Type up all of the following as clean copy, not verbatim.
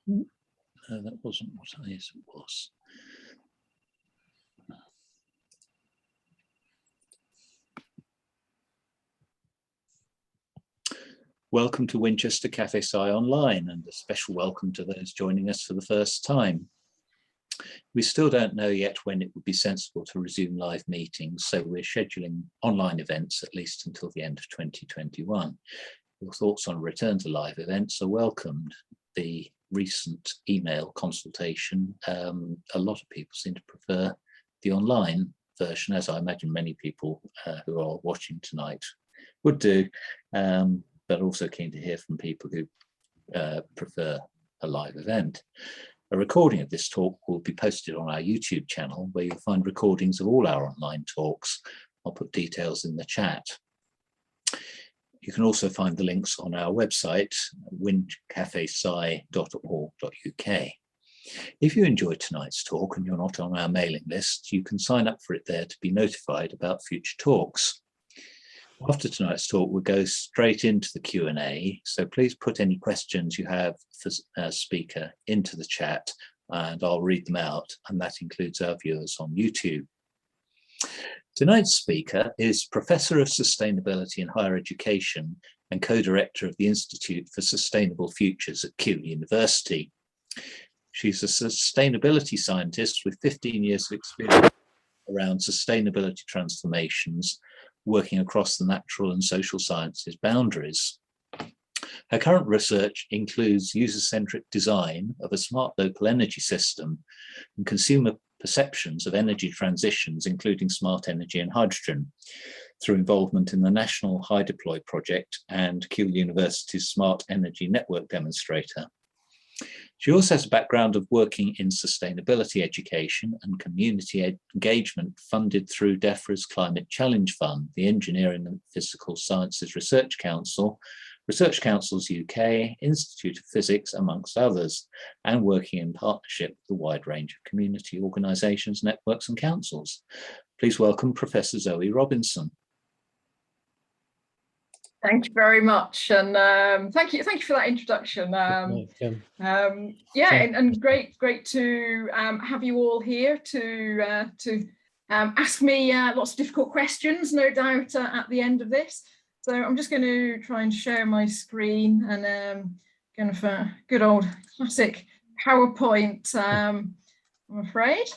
No, that wasn't what it was. Welcome to Winchester Cafe Sci Online, and a special welcome to those joining us for the first time. We still don't know yet when it would be sensible to resume live meetings, so we're scheduling online events at least until the end of 2021. Your thoughts on return to live events are welcomed. The recent email consultation, a lot of people seem to prefer the online version, as I imagine many people who are watching tonight would do, but also keen to hear from people who prefer a live event. A recording of this talk will be posted on our YouTube channel, where you'll find recordings of all our online talks. I'll put details in the chat. You can also find the links on our website, windcafesci.org.uk. If you enjoyed tonight's talk and you're not on our mailing list, you can sign up for it there to be notified about future talks. After tonight's talk, we'll go straight into the Q&A, so please put any questions you have for our speaker into the chat and I'll read them out, and that includes our viewers on YouTube. Tonight's speaker is Professor of Sustainability in Higher Education and co-director of the Institute for Sustainable Futures at Keele University. She's a sustainability scientist with 15 years of experience around sustainability transformations, working across the natural and social sciences boundaries. Her current research includes user-centric design of a smart local energy system and consumer perceptions of energy transitions, including smart energy and hydrogen, through involvement in the national HyDeploy project and Keele University's Smart Energy Network demonstrator. She also has a background of working in sustainability education and community engagement funded through DEFRA's Climate Challenge Fund, the Engineering and Physical Sciences Research Council, Research Councils UK, Institute of Physics, amongst others, and working in partnership with a wide range of community organisations, networks and councils. Please welcome Professor Zoe Robinson. Thank you very much, and thank you for that introduction. And great to have you all here to ask me lots of difficult questions, no doubt, at the end of this. So I'm just going to try and share my screen and kind of a good old classic PowerPoint, I'm afraid.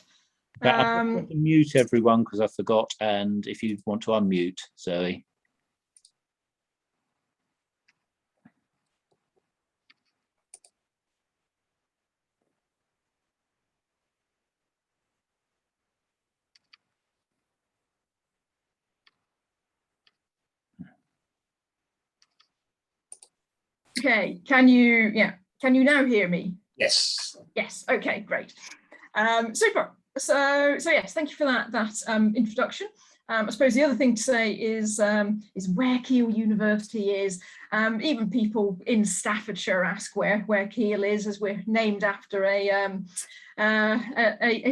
I'm going to mute everyone because I forgot, and if you want to unmute, Zoe. Okay, can you now hear me? Yes. Yes, okay, great. Super. So yes, thank you for that introduction. I suppose the other thing to say is where Keele University is. Even people in Staffordshire ask where Keele is, as we're named after a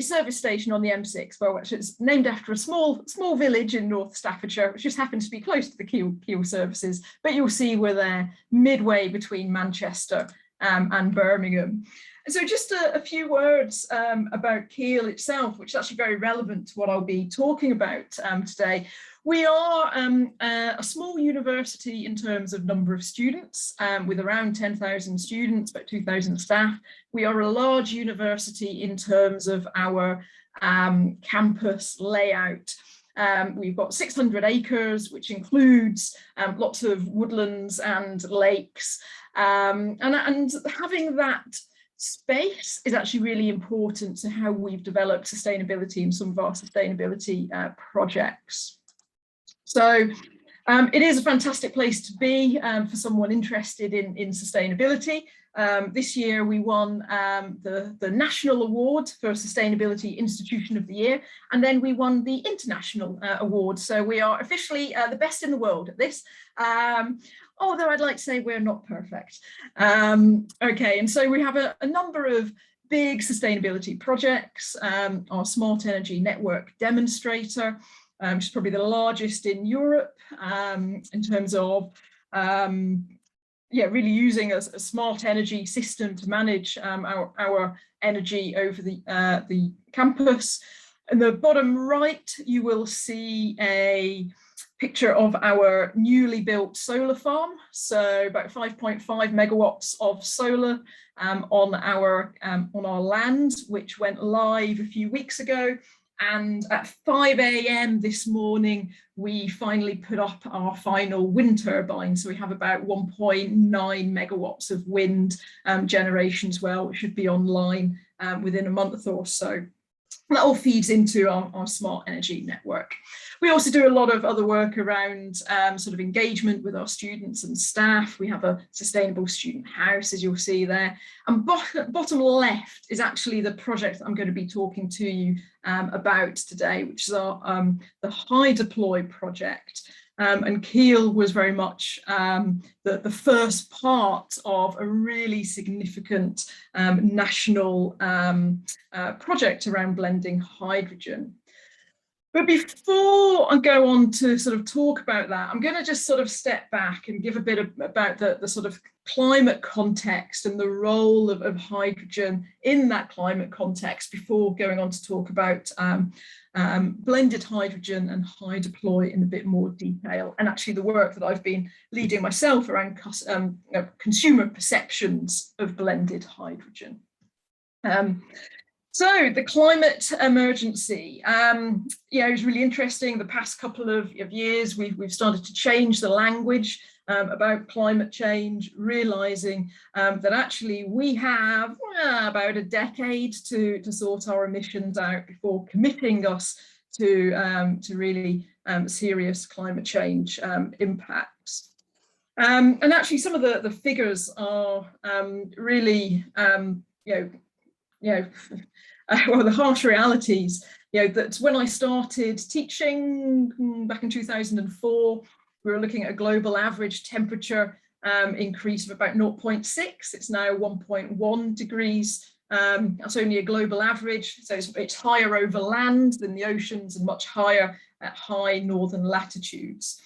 service station on the M6, which is named after a small village in North Staffordshire, which just happens to be close to the Keele services. But you'll see we're there midway between Manchester and Birmingham. And so just a few words about Keele itself, which is actually very relevant to what I'll be talking about today. We are a small university in terms of number of students, with around 10,000 students, about 2,000 staff. We are a large university in terms of our campus layout. We've got 600 acres, which includes lots of woodlands and lakes. And having that space is actually really important to how we've developed sustainability in some of our sustainability projects. So it is a fantastic place to be for someone interested in sustainability. This year we won the National Award for Sustainability Institution of the Year, and then we won the International Award. So we are officially the best in the world at this. Although I'd like to say we're not perfect. Okay, and so we have a number of big sustainability projects. Our Smart Energy Network demonstrator, which is probably the largest in Europe in terms of really using a smart energy system to manage our energy over the campus. In the bottom right, you will see a picture of our newly built solar farm. So about 5.5 megawatts of solar on our land, which went live a few weeks ago. And at 5 a.m. this morning, we finally put up our final wind turbine. So we have about 1.9 megawatts of wind generation as well, which should be online within a month or so. That all feeds into our smart energy network. We also do a lot of other work around sort of engagement with our students and staff. We have a sustainable student house, as you'll see there. And bottom left is actually the project that I'm going to be talking to you about today, which is our the HyDeploy project. And Keel was very much the first part of a really significant national project around blending hydrogen. But before I go on to sort of talk about that, I'm going to just sort of step back and give a bit about the sort of climate context and the role of hydrogen in that climate context before going on to talk about blended hydrogen and HyDeploy in a bit more detail, and actually the work that I've been leading myself around consumer perceptions of blended hydrogen. So the climate emergency, is really interesting. The past couple of years, we've started to change the language about climate change, realizing that actually we have about a decade to sort our emissions out before committing us to really serious climate change impacts. And actually some of the figures are really, well, the harsh realities, that when I started teaching back in 2004, we were looking at a global average temperature increase of about 0.6. It's now 1.1 degrees. That's only a global average, so it's higher over land than the oceans and much higher at high northern latitudes.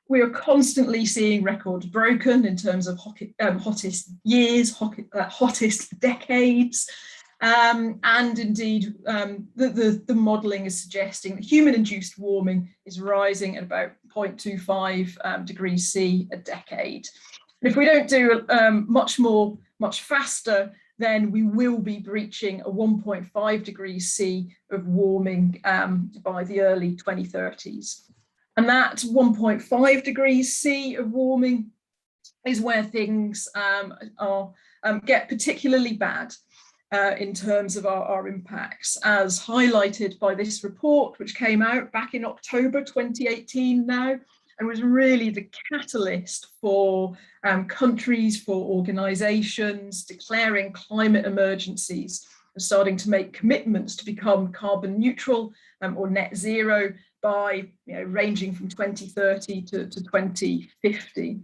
We are constantly seeing records broken in terms of hottest years, hottest decades. And indeed, the modelling is suggesting that human-induced warming is rising at about 0.25 degrees C a decade. And if we don't do much faster, then we will be breaching a 1.5 degrees C of warming by the early 2030s. And that 1.5 degrees C of warming is where things get particularly bad. In terms of our impacts, as highlighted by this report, which came out back in October 2018 now, and was really the catalyst for countries, for organisations declaring climate emergencies and starting to make commitments to become carbon neutral or net zero by ranging from 2030 to 2050.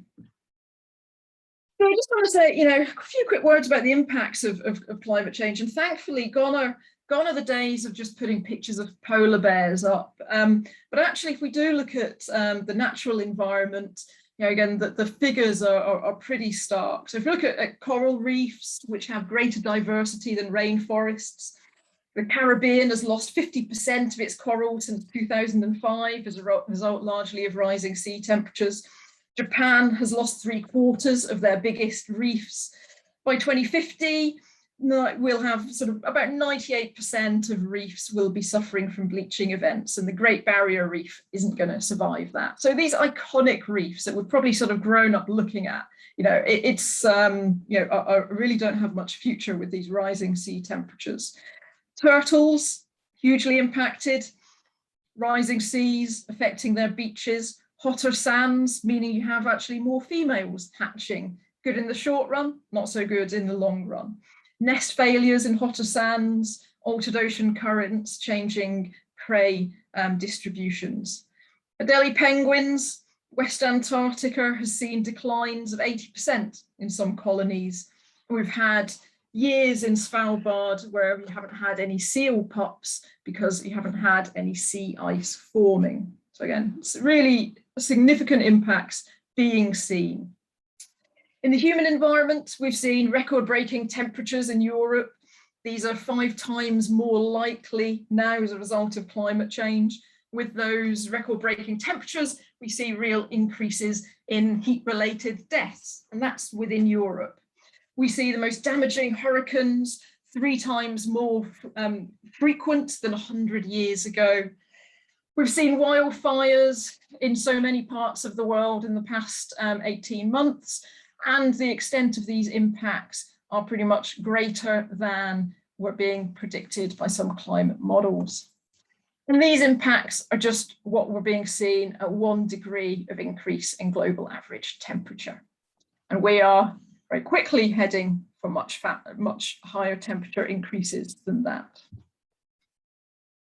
So I just want to say, a few quick words about the impacts of climate change. And thankfully, gone are the days of just putting pictures of polar bears up. But actually, if we do look at the natural environment, again, the figures are pretty stark. So if we look at coral reefs, which have greater diversity than rainforests, the Caribbean has lost 50% of its coral since 2005 as a result largely of rising sea temperatures. Japan has lost 3/4 of their biggest reefs. By 2050, we'll have sort of about 98% of reefs will be suffering from bleaching events, and the Great Barrier Reef isn't going to survive that. So these iconic reefs that we've probably sort of grown up looking at, really don't have much future with these rising sea temperatures. Turtles, hugely impacted, rising seas affecting their beaches. Hotter sands, meaning you have actually more females hatching. Good in the short run, not so good in the long run. Nest failures in hotter sands, altered ocean currents, changing prey distributions. Adelie penguins, West Antarctica has seen declines of 80% in some colonies. We've had years in Svalbard where we haven't had any seal pups because you haven't had any sea ice forming. So again, it's really significant impacts being seen. In the human environment, we've seen record-breaking temperatures in Europe. These are 5 times more likely now as a result of climate change. With those record-breaking temperatures, we see real increases in heat-related deaths, and that's within Europe. We see the most damaging hurricanes 3 times more frequent than 100 years ago. We've seen wildfires in so many parts of the world in the past 18 months, and the extent of these impacts are pretty much greater than were being predicted by some climate models. And these impacts are just what we're being seen at 1 degree of increase in global average temperature. And we are very quickly heading for much higher temperature increases than that.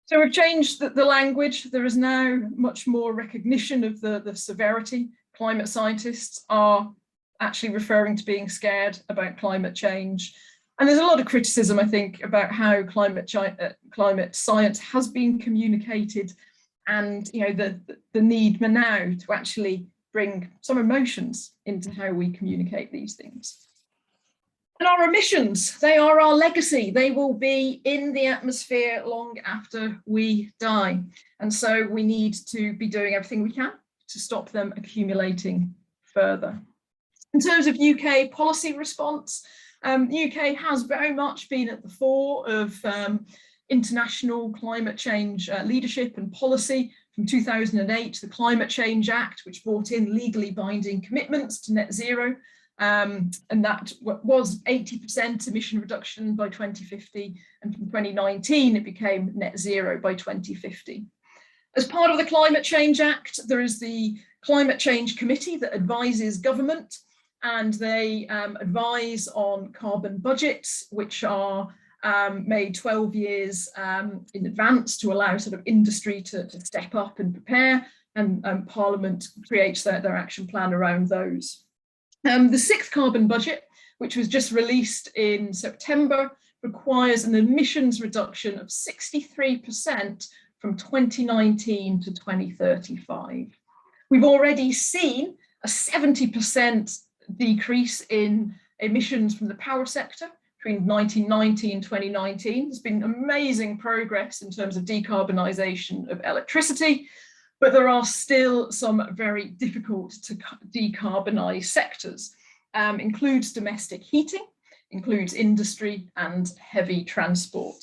So we've changed the language. There is now much more recognition of the severity. Climate scientists are actually referring to being scared about climate change. And there's a lot of criticism, I think, about how climate science has been communicated, and the need now to actually bring some emotions into how we communicate these things. And our emissions, they are our legacy. They will be in the atmosphere long after we die. And so we need to be doing everything we can to stop them accumulating further. In terms of UK policy response, the UK has very much been at the fore of international climate change leadership and policy. From 2008, the Climate Change Act, which brought in legally binding commitments to net zero, and that was 80% emission reduction by 2050, and from 2019 it became net zero by 2050. As part of the Climate Change Act, there is the Climate Change Committee that advises government, and they advise on carbon budgets, which are made 12 years in advance to allow sort of industry to step up and prepare, and Parliament creates their action plan around those. The 6th carbon budget, which was just released in September, requires an emissions reduction of 63% from 2019 to 2035. We've already seen a 70% decrease in emissions from the power sector between 1990 and 2019. There's been amazing progress in terms of decarbonisation of electricity, but there are still some very difficult to decarbonise sectors. Includes domestic heating, includes industry and heavy transport.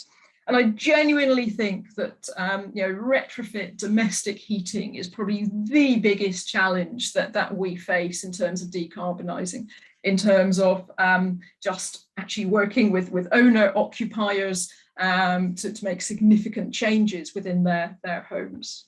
And I genuinely think that retrofit domestic heating is probably the biggest challenge that we face in terms of decarbonising, in terms of just actually working with owner occupiers to make significant changes within their homes.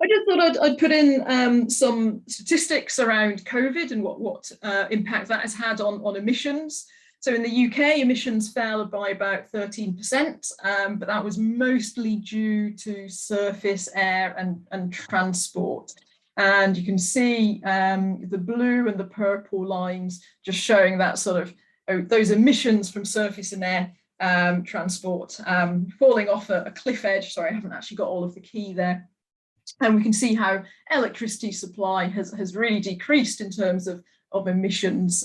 I just thought I'd put in some statistics around COVID and what impact that has had on emissions. So in the UK, emissions fell by about 13%, but that was mostly due to surface, air and transport. And you can see the blue and the purple lines just showing that sort of those emissions from surface and air transport falling off a cliff edge. Sorry, I haven't actually got all of the key there. And we can see how electricity supply has really decreased in terms of emissions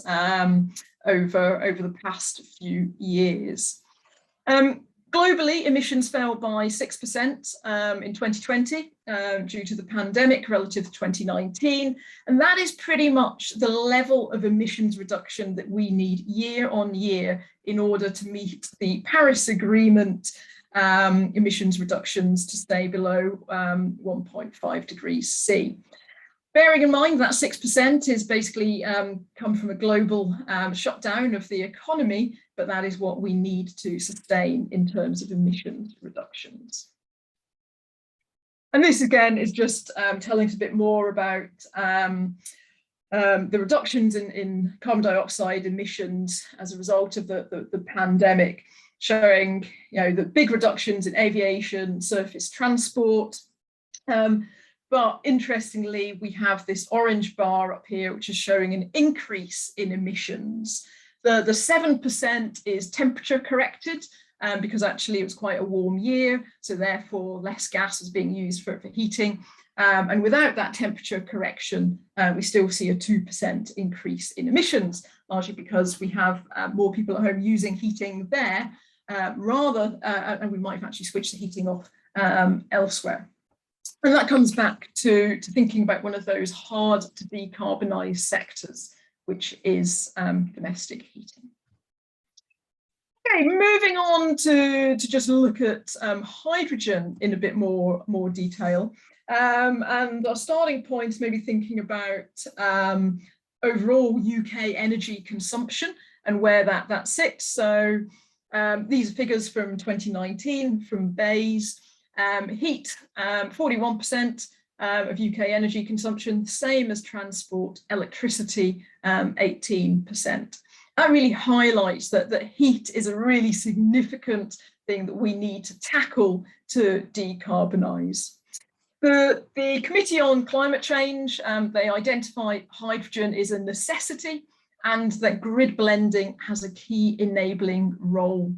over the past few years. Globally, emissions fell by 6% in 2020 due to the pandemic relative to 2019. And that is pretty much the level of emissions reduction that we need year on year in order to meet the Paris Agreement emissions reductions to stay below 1.5 degrees C. Bearing in mind that 6% is basically come from a global shutdown of the economy, but that is what we need to sustain in terms of emissions reductions. And this again is just telling us a bit more about the reductions in carbon dioxide emissions as a result of the pandemic, showing the big reductions in aviation, surface transport. But interestingly, we have this orange bar up here, which is showing an increase in emissions. The 7% is temperature corrected because actually it was quite a warm year. So therefore less gas was being used for heating. And without that temperature correction, we still see a 2% increase in emissions, largely because we have more people at home using heating there and we might have actually switched the heating off elsewhere. And that comes back to thinking about one of those hard to decarbonise sectors, which is domestic heating. Okay, moving on to just look at hydrogen in a bit more detail. And our starting point is maybe thinking about overall UK energy consumption and where that sits. So these are figures from 2019 from BEIS. Heat, 41% of UK energy consumption, same as transport, electricity, 18%. That really highlights that heat is a really significant thing that we need to tackle to decarbonise. The Committee on Climate Change, they identify hydrogen is a necessity and that grid blending has a key enabling role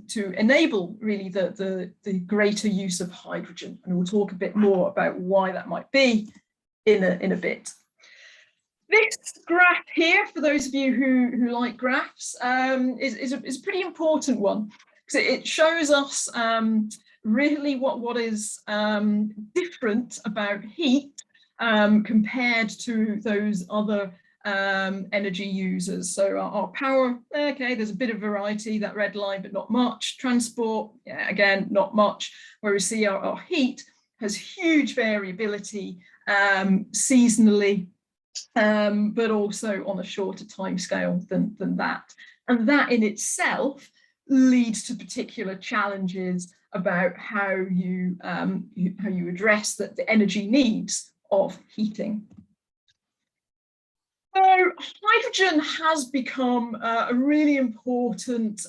to enable really the greater use of hydrogen. And we'll talk a bit more about why that might be in a bit. This graph here, for those of you who like graphs, is a pretty important one because it shows us really what is different about heat compared to those other energy users. So our power, okay, there's a bit of variety, that red line, but not much. Transport, yeah, again, not much. Where we see our heat has huge variability seasonally, but also on a shorter time scale than that. And that in itself leads to particular challenges about how you address the energy needs of heating. So hydrogen has become a really important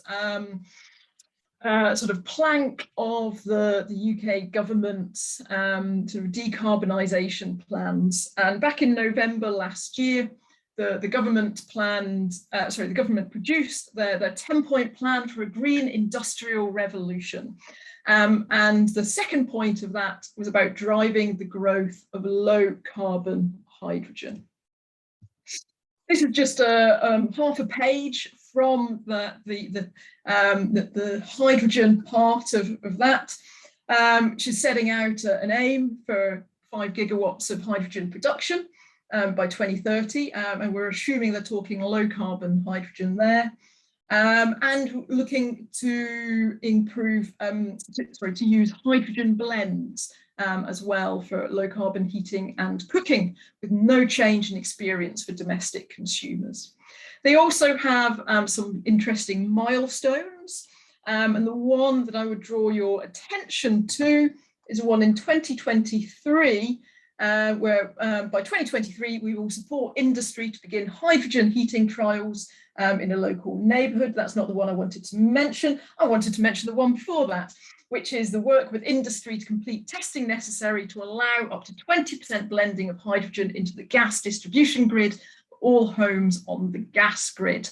sort of plank of the UK government's sort of decarbonisation plans. And back in November last year, the government produced their 10-point plan for a green industrial revolution. And the second point of that was about driving the growth of low carbon hydrogen. This is just half a page from the hydrogen part of that, which is setting out an aim for 5 gigawatts of hydrogen production by 2030, and we're assuming they're talking low carbon hydrogen there, and looking to improve, to use hydrogen blends as well for low carbon heating and cooking, with no change in experience for domestic consumers. They also have some interesting milestones, and the one that I would draw your attention to is one in 2023, where by 2023 we will support industry to begin hydrogen heating trials in a local neighbourhood. That's not the one I wanted to mention. I wanted to mention the one before that, which is the work with industry to complete testing necessary to allow up to 20% blending of hydrogen into the gas distribution grid, all homes on the gas grid.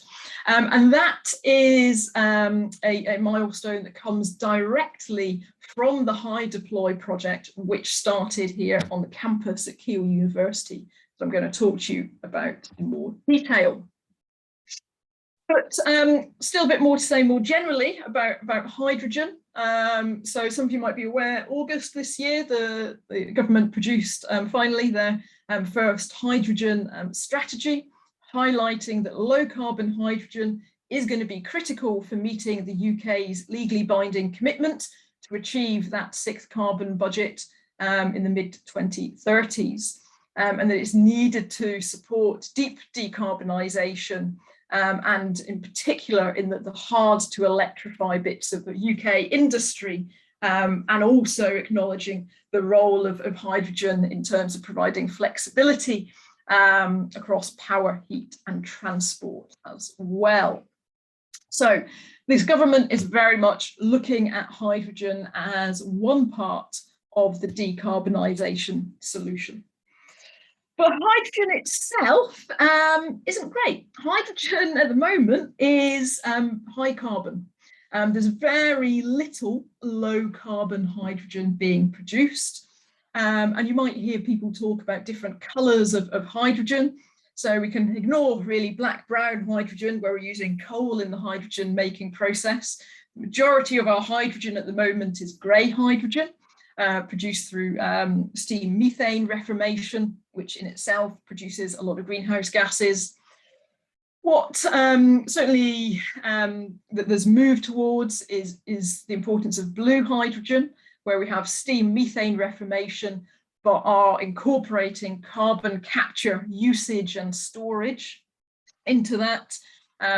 And that is a milestone that comes directly from the HyDeploy project, which started here on the campus at Keele University, that I'm going to talk to you about in more detail. But still a bit more to say more generally about hydrogen. So some of you might be aware, August this year, the government produced finally their first hydrogen strategy, highlighting that low carbon hydrogen is going to be critical for meeting the UK's legally binding commitment to achieve that 6th carbon budget in the mid-2030s, and that it's needed to support deep decarbonisation, and in particular in the hard to electrify bits of the UK industry, and also acknowledging the role of hydrogen in terms of providing flexibility across power, heat and transport as well. So this government is very much looking at hydrogen as one part of the decarbonisation solution. But hydrogen itself isn't great. Hydrogen at the moment is high carbon. There's very little low carbon hydrogen being produced. And you might hear people talk about different colours of hydrogen. So we can ignore really black-brown hydrogen where we're using coal in the hydrogen making process. The majority of our hydrogen at the moment is grey hydrogen, produced through steam methane reformation, which in itself produces a lot of greenhouse gases. What certainly that there's moved towards is the importance of blue hydrogen, where we have steam methane reformation, but are incorporating carbon capture, usage and storage into that.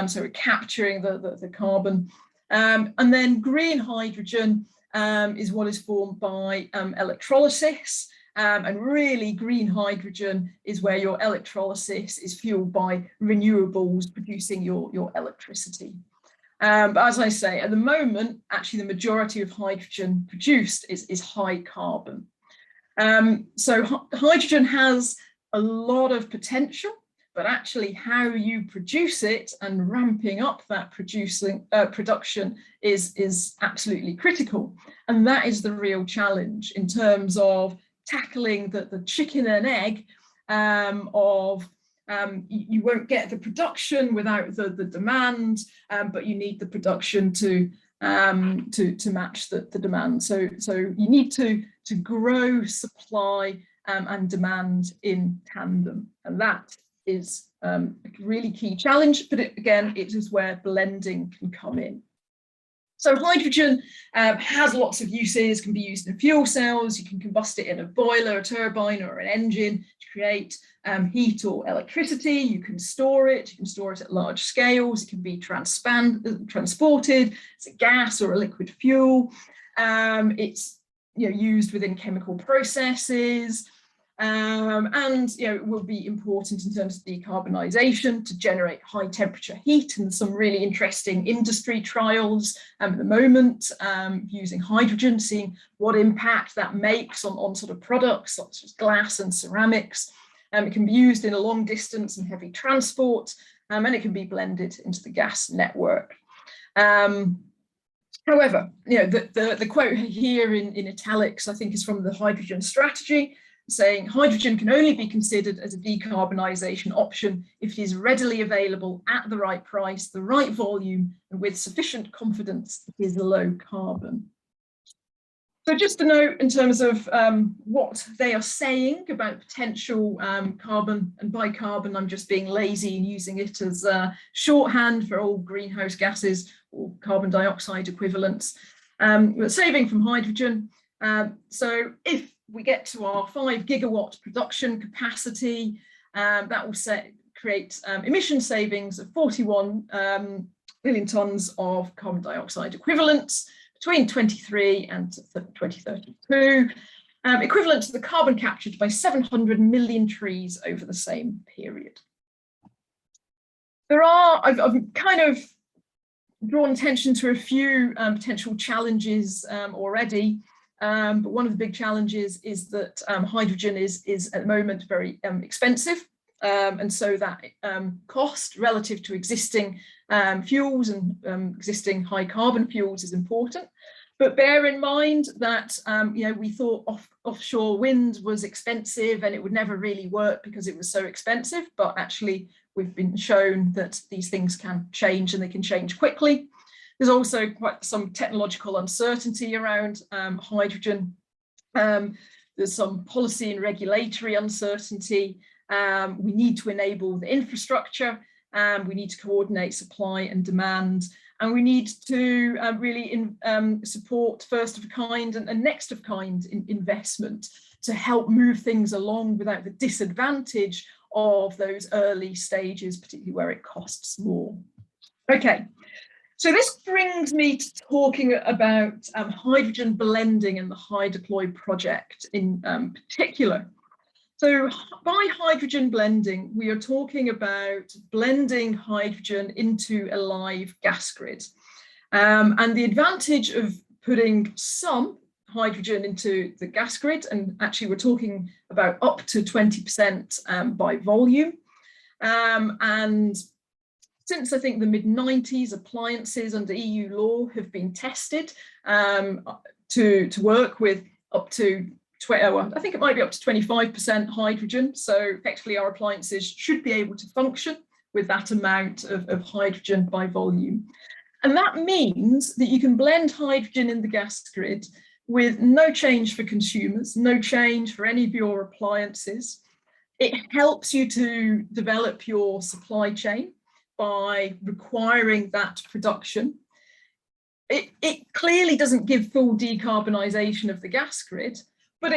So we're capturing the carbon. And then green hydrogen is what is formed by electrolysis. And really green hydrogen is where your electrolysis is fueled by renewables producing your electricity. But as I say, at the moment, actually the majority of hydrogen produced is high carbon. So hydrogen has a lot of potential, but actually how you produce it and ramping up that production is absolutely critical. And that is the real challenge in terms of tackling the chicken and egg you won't get the production without the demand, but you need the production to match the demand. So you need to grow supply and demand in tandem, and that is a really key challenge. But again, it is where blending can come in. So hydrogen has lots of uses, can be used in fuel cells. You can combust it in a boiler, a turbine or an engine to create heat or electricity. You can store it at large scales. It can be transported as a gas or a liquid fuel. It's used within chemical processes. And it will be important in terms of decarbonisation to generate high temperature heat, and some really interesting industry trials at the moment using hydrogen, seeing what impact that makes on sort of products such as glass and ceramics. It can be used in a long distance and heavy transport, and it can be blended into the gas network. However, the quote here in italics, I think, is from the hydrogen strategy, saying hydrogen can only be considered as a decarbonisation option if it is readily available at the right price, the right volume, and with sufficient confidence it is low carbon. So just a note in terms of what they are saying about potential carbon and bicarbon. I'm just being lazy and using it as shorthand for all greenhouse gases or carbon dioxide equivalents. But saving from hydrogen. So if we get to our 5 gigawatt production capacity, that will create emission savings of 41 million tonnes of carbon dioxide equivalents between 2023 and 2032, equivalent to the carbon captured by 700 million trees over the same period. I've kind of drawn attention to a few potential challenges already. But one of the big challenges is that hydrogen is at the moment very expensive. And so that cost relative to existing fuels and existing high carbon fuels is important. But bear in mind that we thought offshore wind was expensive and it would never really work because it was so expensive. But actually, we've been shown that these things can change, and they can change quickly. There's also quite some technological uncertainty around hydrogen. There's some policy and regulatory uncertainty. We need to enable the infrastructure. We need to coordinate supply and demand. And we need to really support first of a kind and next of kind investment to help move things along without the disadvantage of those early stages, particularly where it costs more. Okay. So this brings me to talking about hydrogen blending and the HyDeploy project in particular. So by hydrogen blending, we are talking about blending hydrogen into a live gas grid. And the advantage of putting some hydrogen into the gas grid, and actually we're talking about up to 20% by volume. And since I think the mid-90s, appliances under EU law have been tested to work with up to I think it might be up to 25% hydrogen. So effectively our appliances should be able to function with that amount of hydrogen by volume. And that means that you can blend hydrogen in the gas grid with no change for consumers, no change for any of your appliances. It helps you to develop your supply chain by requiring that production. It clearly doesn't give full decarbonisation of the gas grid, but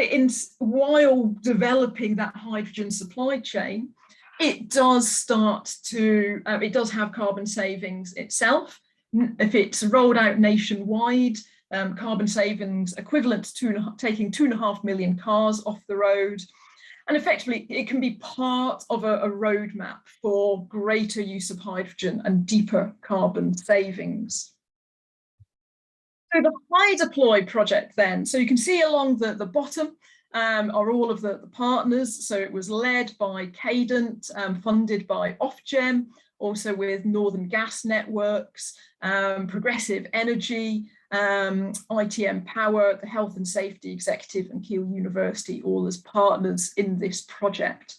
while developing that hydrogen supply chain, it does it does have carbon savings itself. If it's rolled out nationwide, carbon savings equivalent to taking 2.5 million cars off the road. And effectively, it can be part of a roadmap for greater use of hydrogen and deeper carbon savings. So the HyDeploy project then, so you can see along the bottom are all of the partners. So it was led by Cadent, funded by Ofgem, also with Northern Gas Networks, Progressive Energy, ITM Power, the Health and Safety Executive and Keele University, all as partners in this project.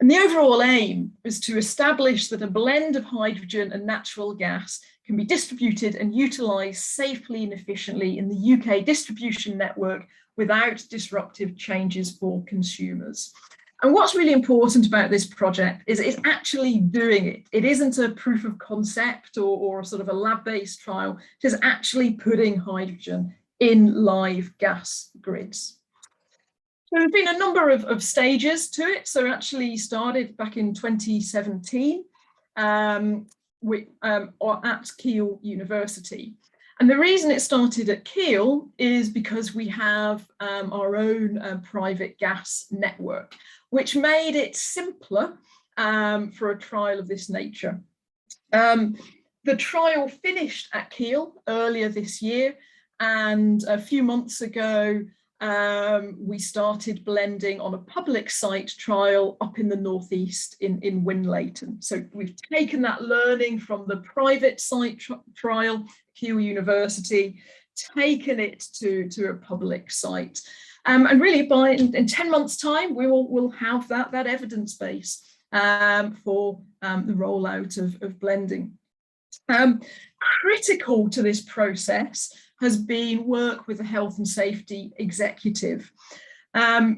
And the overall aim is to establish that a blend of hydrogen and natural gas can be distributed and utilised safely and efficiently in the UK distribution network without disruptive changes for consumers. And what's really important about this project is it's actually doing it. It isn't a proof of concept or sort of a lab-based trial. It is actually putting hydrogen in live gas grids. So there's been a number of stages to it. So it actually started back in 2017 at Keele University. And the reason it started at Keele is because we have our own private gas network, which made it simpler for a trial of this nature. The trial finished at Keele earlier this year, and a few months ago, we started blending on a public site trial up in the northeast in Winlayton. So we've taken that learning from the private site trial, Keele University, taken it to a public site. And really in 10 months' time, we'll have that evidence base for the rollout of blending. Critical to this process has been work with the Health and Safety Executive,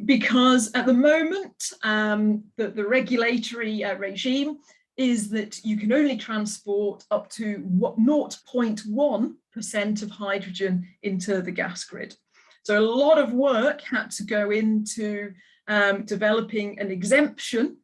because at the moment, the regulatory regime is that you can only transport up to 0.1% of hydrogen into the gas grid. So a lot of work had to go into developing an exemption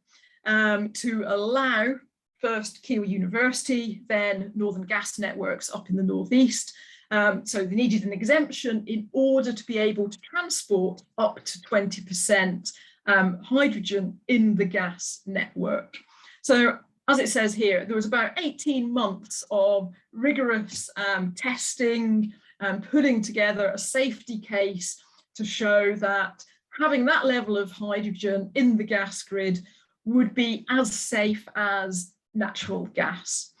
to allow first Keele University, then Northern Gas Networks up in the northeast. So they needed an exemption in order to be able to transport up to 20% hydrogen in the gas network. So as it says here, there was about 18 months of rigorous testing and putting together a safety case to show that having that level of hydrogen in the gas grid would be as safe as natural gas.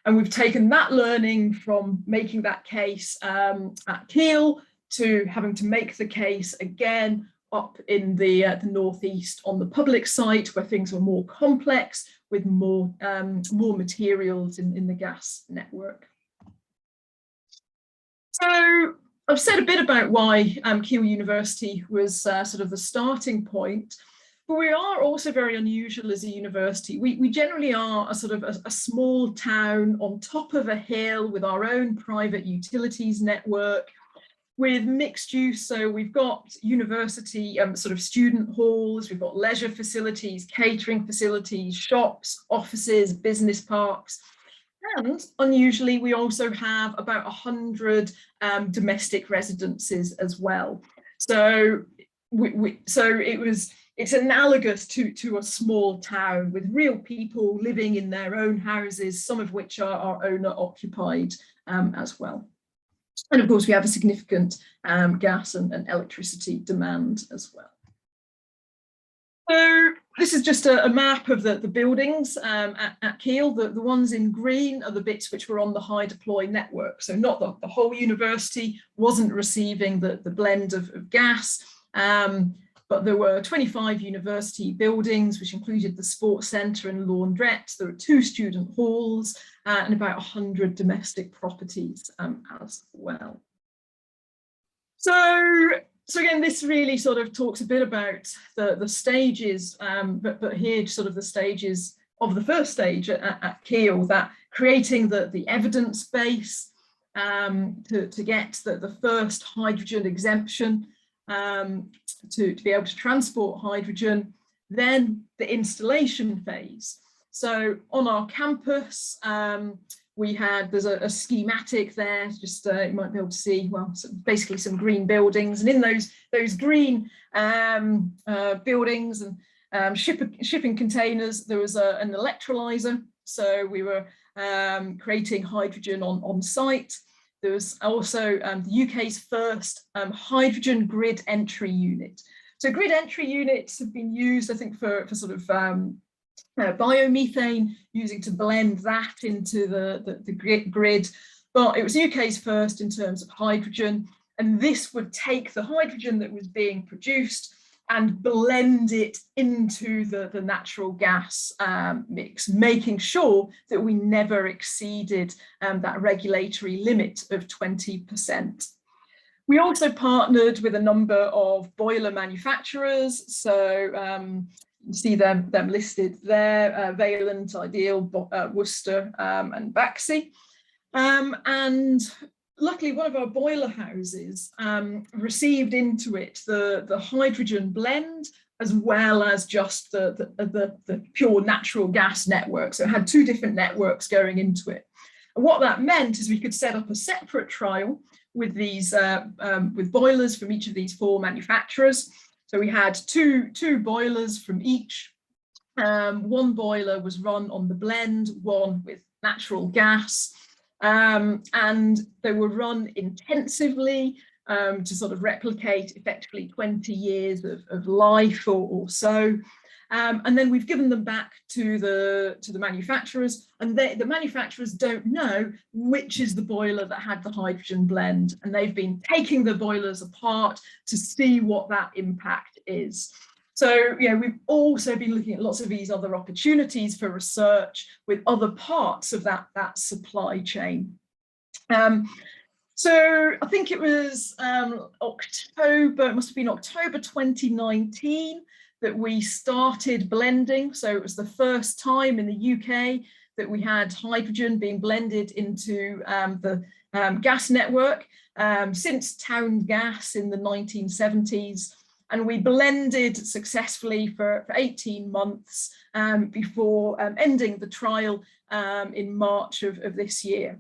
And we've taken that learning from making that case at Keele to having to make the case again up in the northeast on the public site where things were more complex with more materials in the gas network. So I've said a bit about why Keele University was sort of the starting point. But we are also very unusual as a university. We generally are a sort of a small town on top of a hill with our own private utilities network with mixed use. So we've got university sort of student halls, we've got leisure facilities, catering facilities, shops, offices, business parks. And unusually, we also have about 100 domestic residences as well. So it's analogous to a small town with real people living in their own houses, some of which are owner occupied as well. And of course, we have a significant gas and electricity demand as well. So this is just a map of the buildings at Keele. The ones in green are the bits which were on the HyDeploy network. So not the whole university wasn't receiving the blend of gas. But there were 25 university buildings, which included the sports centre and laundrette. There were 2 student halls and about 100 domestic properties as well. So again, this really sort of talks a bit about the stages, but here sort of the stages of the first stage at Keele, that creating the evidence base to get the first hydrogen exemption, to be able to transport hydrogen, then the installation phase. So on our campus, there's a schematic there, just you might be able to see, well, basically some green buildings, and in those green buildings and shipping containers, there was an electrolyzer. So we were creating hydrogen on site. There was also the UK's first hydrogen grid entry unit. So grid entry units have been used, I think, for sort of biomethane, using to blend that into the grid. But it was UK's first in terms of hydrogen. And this would take the hydrogen that was being produced and blend it into the natural gas mix, making sure that we never exceeded that regulatory limit of 20%. We also partnered with a number of boiler manufacturers. So you see them listed there, Valent, Ideal, Worcester and Baxi. And luckily, one of our boiler houses received into it the hydrogen blend, as well as just the pure natural gas network. So it had 2 different networks going into it. And what that meant is we could set up a separate trial with these with boilers from each of these 4 manufacturers. So we had two boilers from each. 1 boiler was run on the blend, 1 with natural gas. And they were run intensively to sort of replicate effectively 20 years of life or so. And then we've given them back to the manufacturers, and the manufacturers don't know which is the boiler that had the hydrogen blend, and they've been taking the boilers apart to see what that impact is. So, we've also been looking at lots of these other opportunities for research with other parts of that supply chain. So I think it was it must have been October 2019 that we started blending. So it was the first time in the UK that we had hydrogen being blended into the gas network since town gas in the 1970s. And we blended successfully for 18 months before ending the trial in March of this year.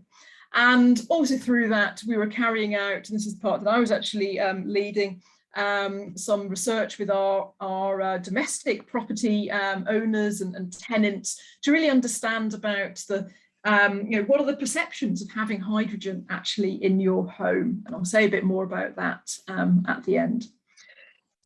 And also through that, we were carrying out, and this is the part that I was actually leading, some research with our domestic property owners and tenants to really understand about what are the perceptions of having hydrogen actually in your home. And I'll say a bit more about that at the end.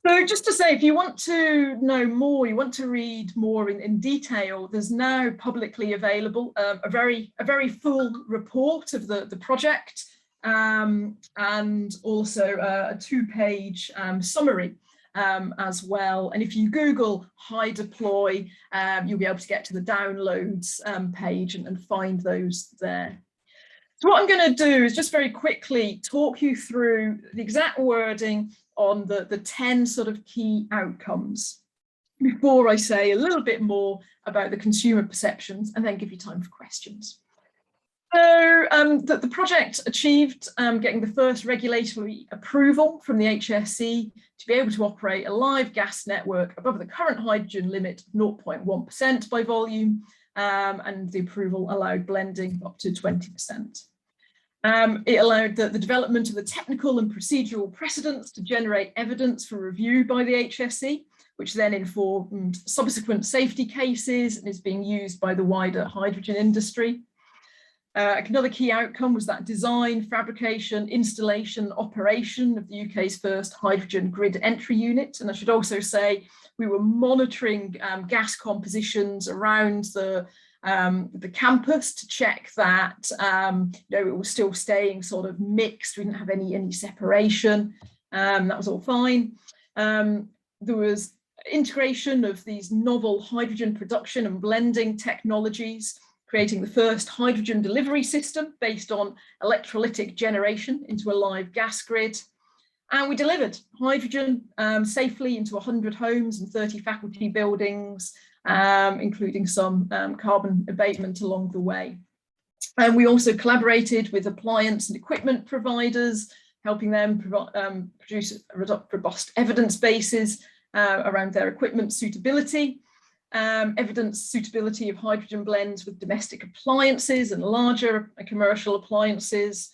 So just to say, if you want to know more, you want to read more in detail, there's now publicly available a very full report of the project and also a 2-page summary as well. And if you Google HyDeploy, you'll be able to get to the downloads page and find those there. So what I'm going to do is just very quickly talk you through the exact wording on the 10 sort of key outcomes before I say a little bit more about the consumer perceptions, and then give you time for questions. So the project achieved getting the first regulatory approval from the HSE to be able to operate a live gas network above the current hydrogen limit of 0.1% by volume, and the approval allowed blending up to 20%. It allowed the development of the technical and procedural precedents to generate evidence for review by the HSE, which then informed subsequent safety cases and is being used by the wider hydrogen industry. Another key outcome was that design, fabrication, installation, operation of the UK's first hydrogen grid entry unit. And I should also say we were monitoring gas compositions around the campus to check that it was still staying sort of mixed. We didn't have any separation. That was all fine. There was integration of these novel hydrogen production and blending technologies, creating the first hydrogen delivery system based on electrolytic generation into a live gas grid. And we delivered hydrogen safely into 100 homes and 30 faculty buildings, including some carbon abatement along the way. And we also collaborated with appliance and equipment providers, helping them produce robust evidence bases around their equipment suitability, evidence suitability of hydrogen blends with domestic appliances and larger commercial appliances.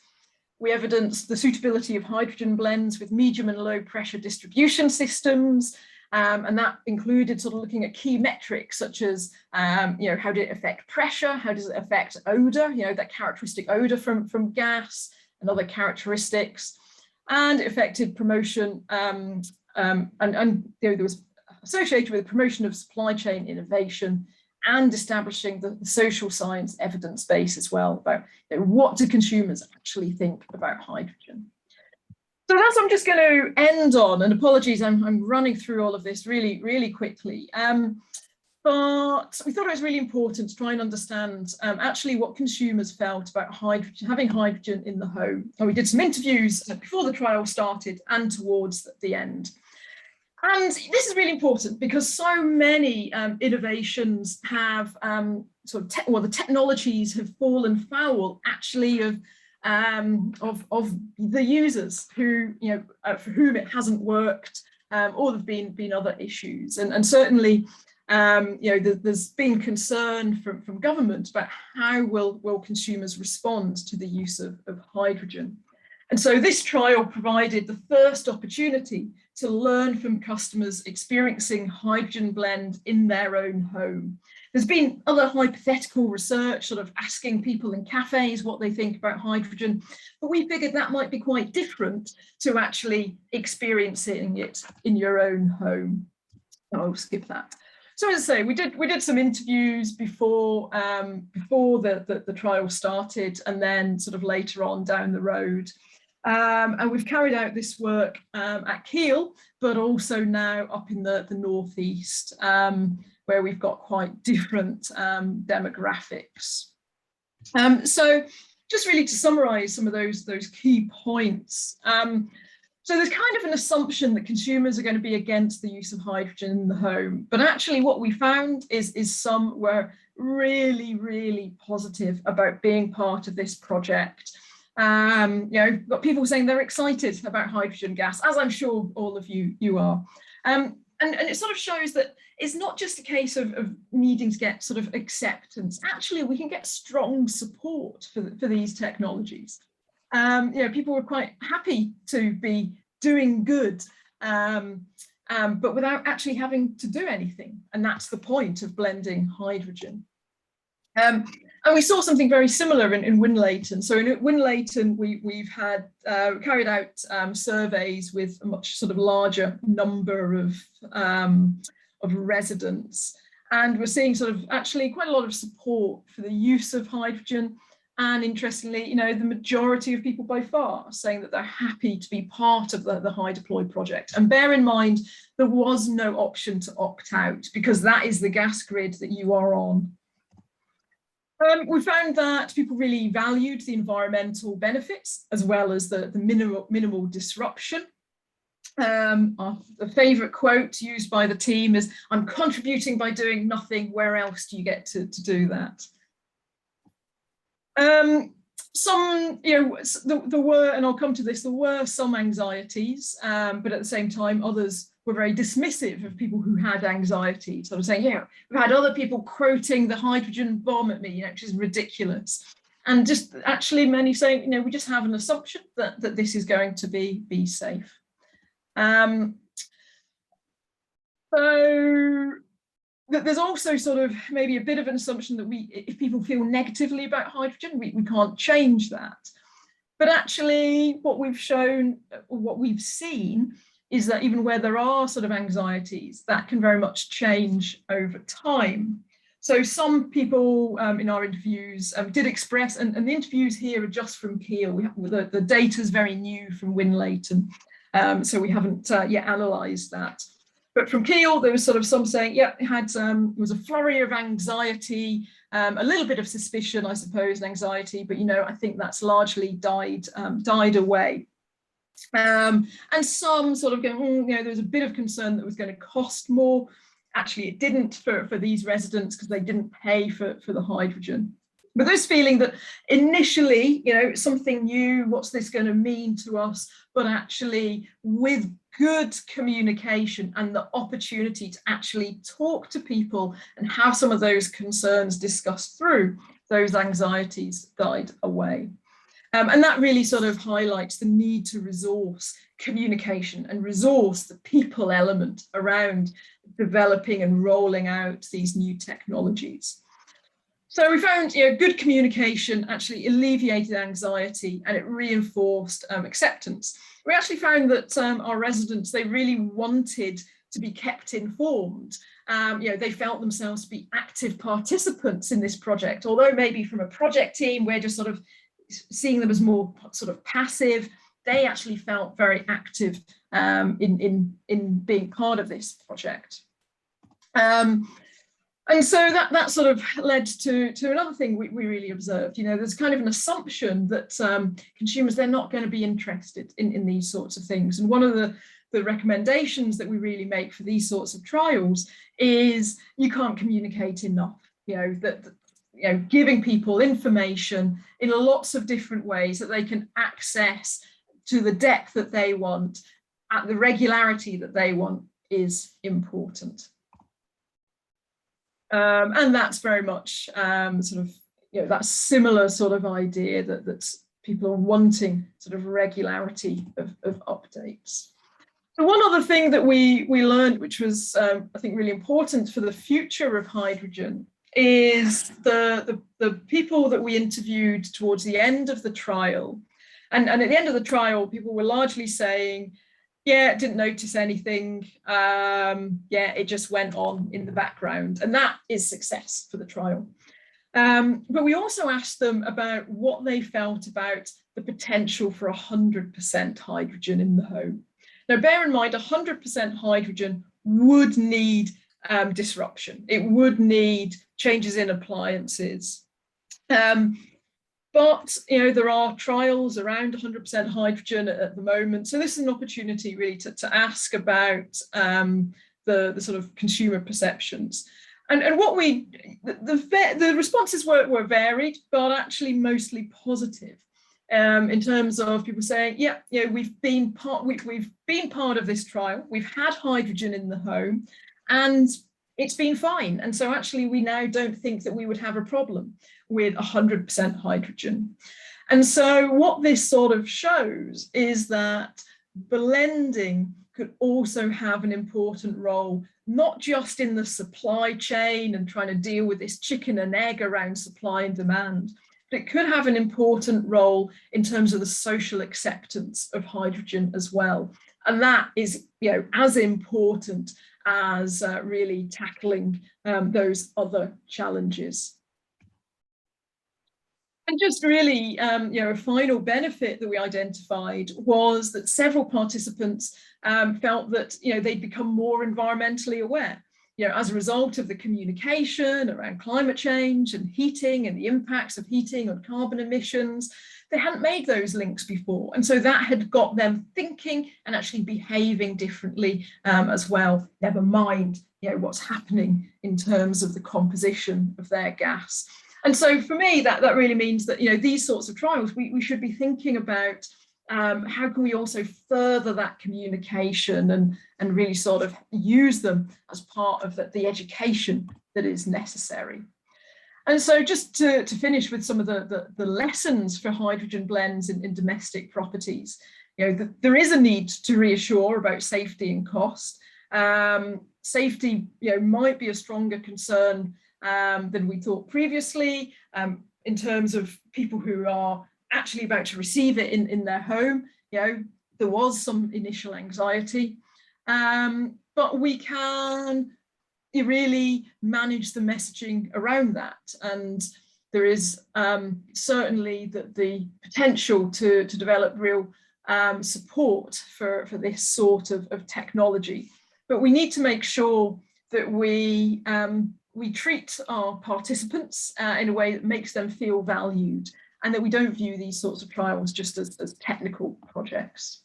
We evidenced the suitability of hydrogen blends with medium and low pressure distribution systems, and that included sort of looking at key metrics such as, how did it affect pressure? How does it affect odor? That characteristic odor from gas and other characteristics. And it affected promotion, there was associated with the promotion of supply chain innovation and establishing the social science evidence base as well about what do consumers actually think about hydrogen. So that's what I'm just going to end on, and apologies, I'm running through all of this really, really quickly. But we thought it was really important to try and understand actually what consumers felt about hydrogen, having hydrogen in the home. And we did some interviews before the trial started and towards the end. And this is really important because so many innovations have the technologies have fallen foul actually of the users who, for whom it hasn't worked, or there've been other issues. And certainly, there's been concern from government about how will consumers respond to the use of hydrogen. And so this trial provided the first opportunity to learn from customers experiencing hydrogen blend in their own home. There's been other hypothetical research sort of asking people in cafes what they think about hydrogen, but we figured that might be quite different to actually experiencing it in your own home. I'll skip that. So as I say, we did some interviews before the trial started, and then sort of later on down the road. And we've carried out this work at Keele, but also now up in the northeast, where we've got quite different demographics. So just really to summarise some of those key points. So there's kind of an assumption that consumers are going to be against the use of hydrogen in the home, but actually what we found is some were really, really positive about being part of this project. Got people saying they're excited about hydrogen gas, as I'm sure all of you are. And it sort of shows that it's not just a case of needing to get sort of acceptance. Actually, we can get strong support for these technologies. People were quite happy to be doing good, but without actually having to do anything. And that's the point of blending hydrogen. And we saw something very similar in Winlaton. So in Winlaton, we've had carried out surveys with a much sort of larger number of residents, and we're seeing sort of actually quite a lot of support for the use of hydrogen. And interestingly, the majority of people by far are saying that they're happy to be part of the HyDeploy project. And bear in mind, there was no option to opt out because that is the gas grid that you are on. We found that people really valued the environmental benefits as well as the minimal disruption. The favourite quote used by the team is, "I'm contributing by doing nothing, where else do you get to do that?" There were, and I'll come to this, there were some anxieties, but at the same time, others were very dismissive of people who had anxiety. So I'm saying, we've had other people quoting the hydrogen bomb at me, which is ridiculous. And just actually many saying, we just have an assumption that this is going to be safe. So there's also sort of maybe a bit of an assumption that if people feel negatively about hydrogen, we can't change that. But actually what we've shown, what we've seen, is that even where there are sort of anxieties, that can very much change over time. So some people in our interviews did express, and the interviews here are just from Keele. The data is very new from Winlaton. So we haven't yet analysed that. But from Keel, there was sort of some saying, yeah, it was a flurry of anxiety, a little bit of suspicion, I suppose, and anxiety, but I think that's largely died away. And some sort of going, there was a bit of concern that it was going to cost more. Actually, it didn't for these residents because they didn't pay for the hydrogen. But there's feeling that initially, something new, what's this going to mean to us? But actually, with good communication and the opportunity to actually talk to people and have some of those concerns discussed through, those anxieties died away. And that really sort of highlights the need to resource communication and resource the people element around developing and rolling out these new technologies. So we found good communication actually alleviated anxiety and it reinforced acceptance. We actually found that our residents, they really wanted to be kept informed. They felt themselves to be active participants in this project, although maybe from a project team, we're just sort of seeing them as more sort of passive. They actually felt very active in being part of this project. And so that sort of led to another thing we really observed. There's kind of an assumption that consumers, they're not going to be interested in these sorts of things. And one of the recommendations that we really make for these sorts of trials is you can't communicate enough. Giving people information in lots of different ways that they can access to the depth that they want, at the regularity that they want, is important. And that's very much that similar sort of idea that people are wanting sort of regularity of updates. So one other thing that we learned, which was I think really important for the future of hydrogen, is the people that we interviewed towards the end of the trial. And at the end of the trial, people were largely saying, yeah, didn't notice anything. It just went on in the background. And that is success for the trial. But we also asked them about what they felt about the potential for 100% hydrogen in the home. Now, bear in mind, 100% hydrogen would need disruption. It would need changes in appliances. But there are trials around 100% hydrogen at the moment. So this is an opportunity really to ask about the sort of consumer perceptions. And what the responses were varied, but actually mostly positive. In terms of people saying, we've been part of this trial. We've had hydrogen in the home, and it's been fine. And so actually we now don't think that we would have a problem with 100% hydrogen. And so what this sort of shows is that blending could also have an important role, not just in the supply chain and trying to deal with this chicken and egg around supply and demand, but it could have an important role in terms of the social acceptance of hydrogen as well. And that is, as important as really tackling those other challenges. And just really, a final benefit that we identified was that several participants felt that, they'd become more environmentally aware. As a result of the communication around climate change and heating and the impacts of heating on carbon emissions, they hadn't made those links before. And so that had got them thinking and actually behaving differently as well, never mind, what's happening in terms of the composition of their gas. And so for me, that really means that, these sorts of trials, we should be thinking about how can we also further that communication and really sort of use them as part of the education that is necessary. And so just to finish with some of the lessons for hydrogen blends in domestic properties, there is a need to reassure about safety and cost. Safety, might be a stronger concern than we thought previously, in terms of people who are actually about to receive it in their home. There was some initial anxiety, but we can really manage the messaging around that. And there is certainly the potential to develop real support for this sort of technology. But we need to make sure that we treat our participants in a way that makes them feel valued, and that we don't view these sorts of trials just as technical projects.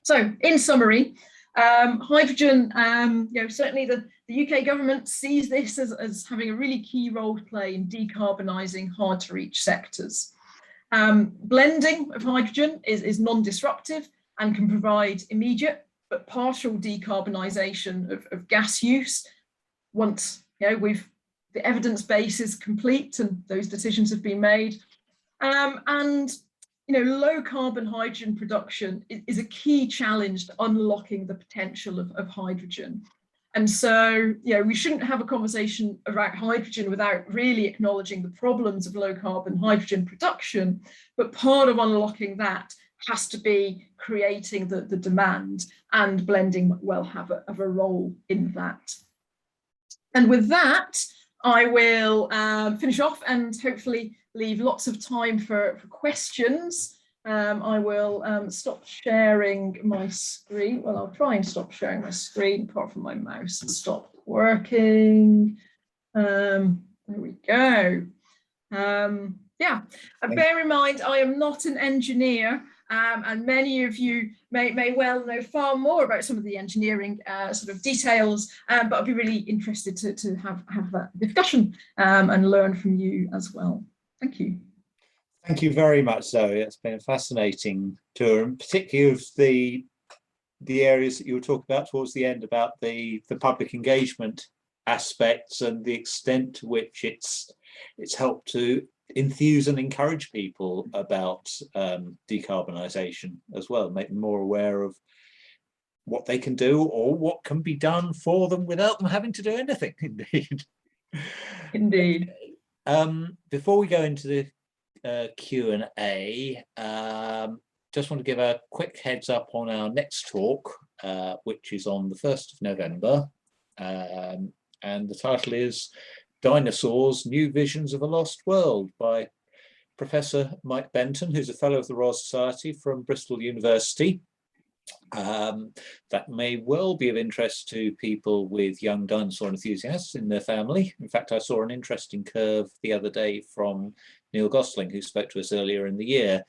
So in summary, hydrogen, certainly the UK government sees this as having a really key role to play in decarbonising hard to reach sectors. Blending of hydrogen is non-disruptive and can provide immediate but partial decarbonisation of gas use once the evidence base is complete and those decisions have been made. Low carbon hydrogen production is a key challenge to unlocking the potential of hydrogen. And so, we shouldn't have a conversation about hydrogen without really acknowledging the problems of low carbon hydrogen production. But part of unlocking that has to be creating the demand, and blending will have a role in that. And with that, I will finish off and hopefully leave lots of time for questions. I will stop sharing my screen. Well, I'll try and stop sharing my screen, apart from my mouse has stopped working. There we go. Yeah, and bear in mind, I am not an engineer, and many of you may well know far more about some of the engineering sort of details, but I'd be really interested to have that discussion and learn from you as well. Thank you. Thank you very much, Zoe. It's been a fascinating tour, and particularly of the areas that you were talking about towards the end about the public engagement aspects and the extent to which it's helped to enthuse and encourage people about decarbonisation as well, make them more aware of what they can do or what can be done for them without them having to do anything. Indeed. Indeed. Before we go into the Q&A, just want to give a quick heads up on our next talk, which is on the 1st of November, and the title is Dinosaurs, New Visions of a Lost World by Professor Mike Benton, who's a Fellow of the Royal Society from Bristol University. That may well be of interest to people with young dinosaur enthusiasts in their family. In fact, I saw an interesting curve the other day from Neil Gosling, who spoke to us earlier in the year,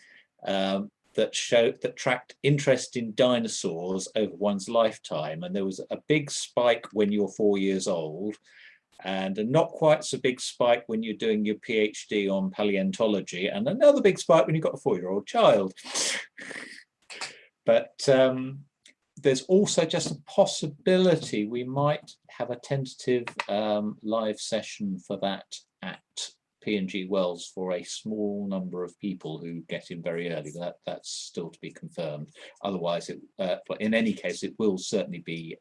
that tracked interest in dinosaurs over one's lifetime. And there was a big spike when you're 4 years old, and a not quite so big spike when you're doing your PhD on paleontology, and another big spike when you've got a 4-year-old child. But there's also just a possibility we might have a tentative live session for that at P&G Wells for a small number of people who get in very early. That's still to be confirmed. Otherwise, in any case, it will certainly be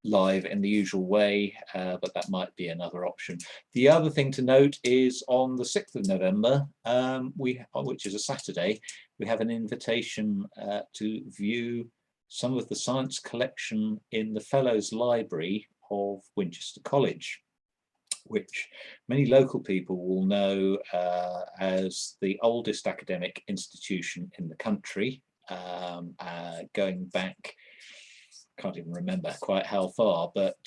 live in the usual way, but that might be another option. The other thing to note is on the 6th of November, which is a Saturday, we have an invitation to view some of the science collection in the Fellows Library of Winchester College, which many local people will know as the oldest academic institution in the country, going back, can't even remember quite how far, but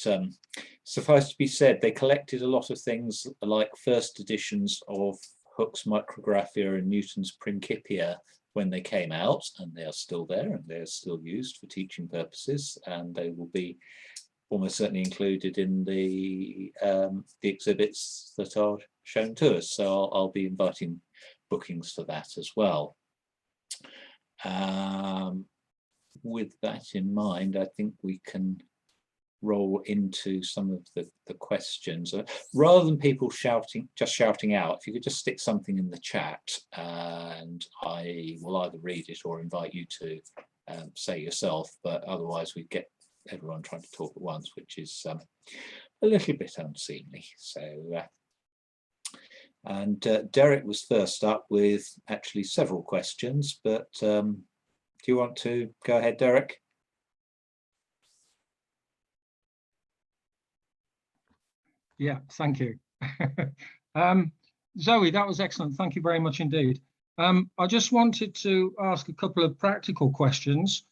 suffice to be said, they collected a lot of things like first editions of Hooke's Micrographia and Newton's Principia when they came out, and they are still there and they're still used for teaching purposes, and they will be almost certainly included in the exhibits that are shown to us. So I'll be inviting bookings for that as well. With that in mind, I think we can roll into some of the questions. Rather than people just shouting out, if you could just stick something in the chat, and I will either read it or invite you to say yourself, but otherwise we get everyone trying to talk at once, which is a little bit unseemly. So, and Derek was first up with actually several questions, but do you want to go ahead, Derek? Yeah, thank you. Zoe, that was excellent. Thank you very much indeed. I just wanted to ask a couple of practical questions.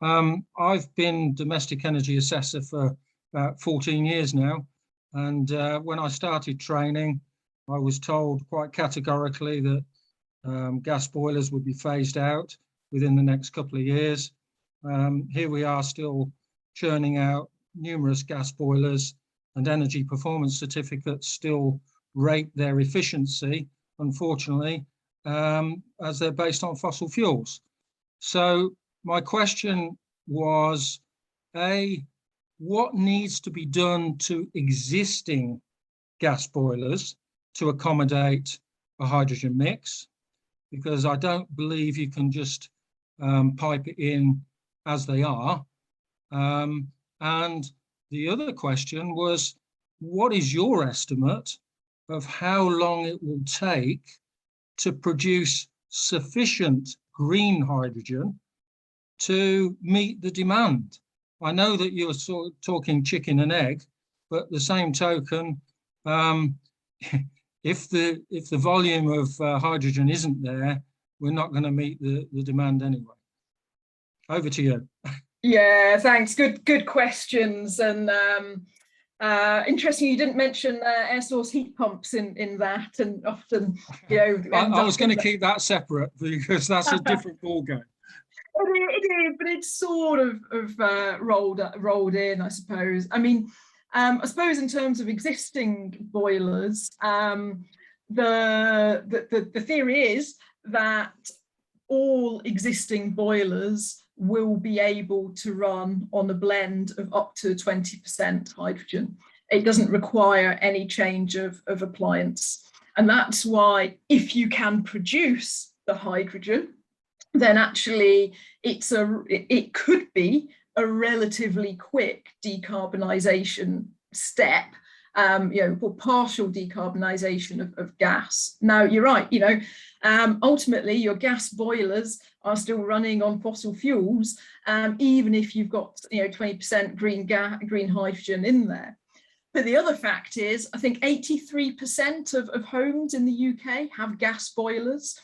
I've been domestic energy assessor for about 14 years now. And when I started training, I was told quite categorically that gas boilers would be phased out within the next couple of years. Here we are still churning out numerous gas boilers, and energy performance certificates still rate their efficiency, unfortunately, as they're based on fossil fuels. So my question was, A, what needs to be done to existing gas boilers to accommodate a hydrogen mix? Because I don't believe you can just pipe it in as they are. And the other question was, what is your estimate of how long it will take to produce sufficient green hydrogen to meet the demand? I know that you're sort of talking chicken and egg, but the same token, if the volume of hydrogen isn't there, we're not going to meet the demand anyway. Over to you. Yeah, thanks. Good questions. And interesting, you didn't mention air source heat pumps in that, and often, you know, I was going to keep that separate because that's a different ballgame. It is, but it's sort of rolled in, I suppose. I mean, I suppose in terms of existing boilers, the theory is that all existing boilers will be able to run on a blend of up to 20% hydrogen. It doesn't require any change of appliance. And that's why if you can produce the hydrogen, then actually it could be a relatively quick decarbonisation step, for partial decarbonisation of gas. Now, you're right, ultimately your gas boilers are still running on fossil fuels, even if you've got 20% green hydrogen in there. But the other fact is, I think 83% of homes in the UK have gas boilers,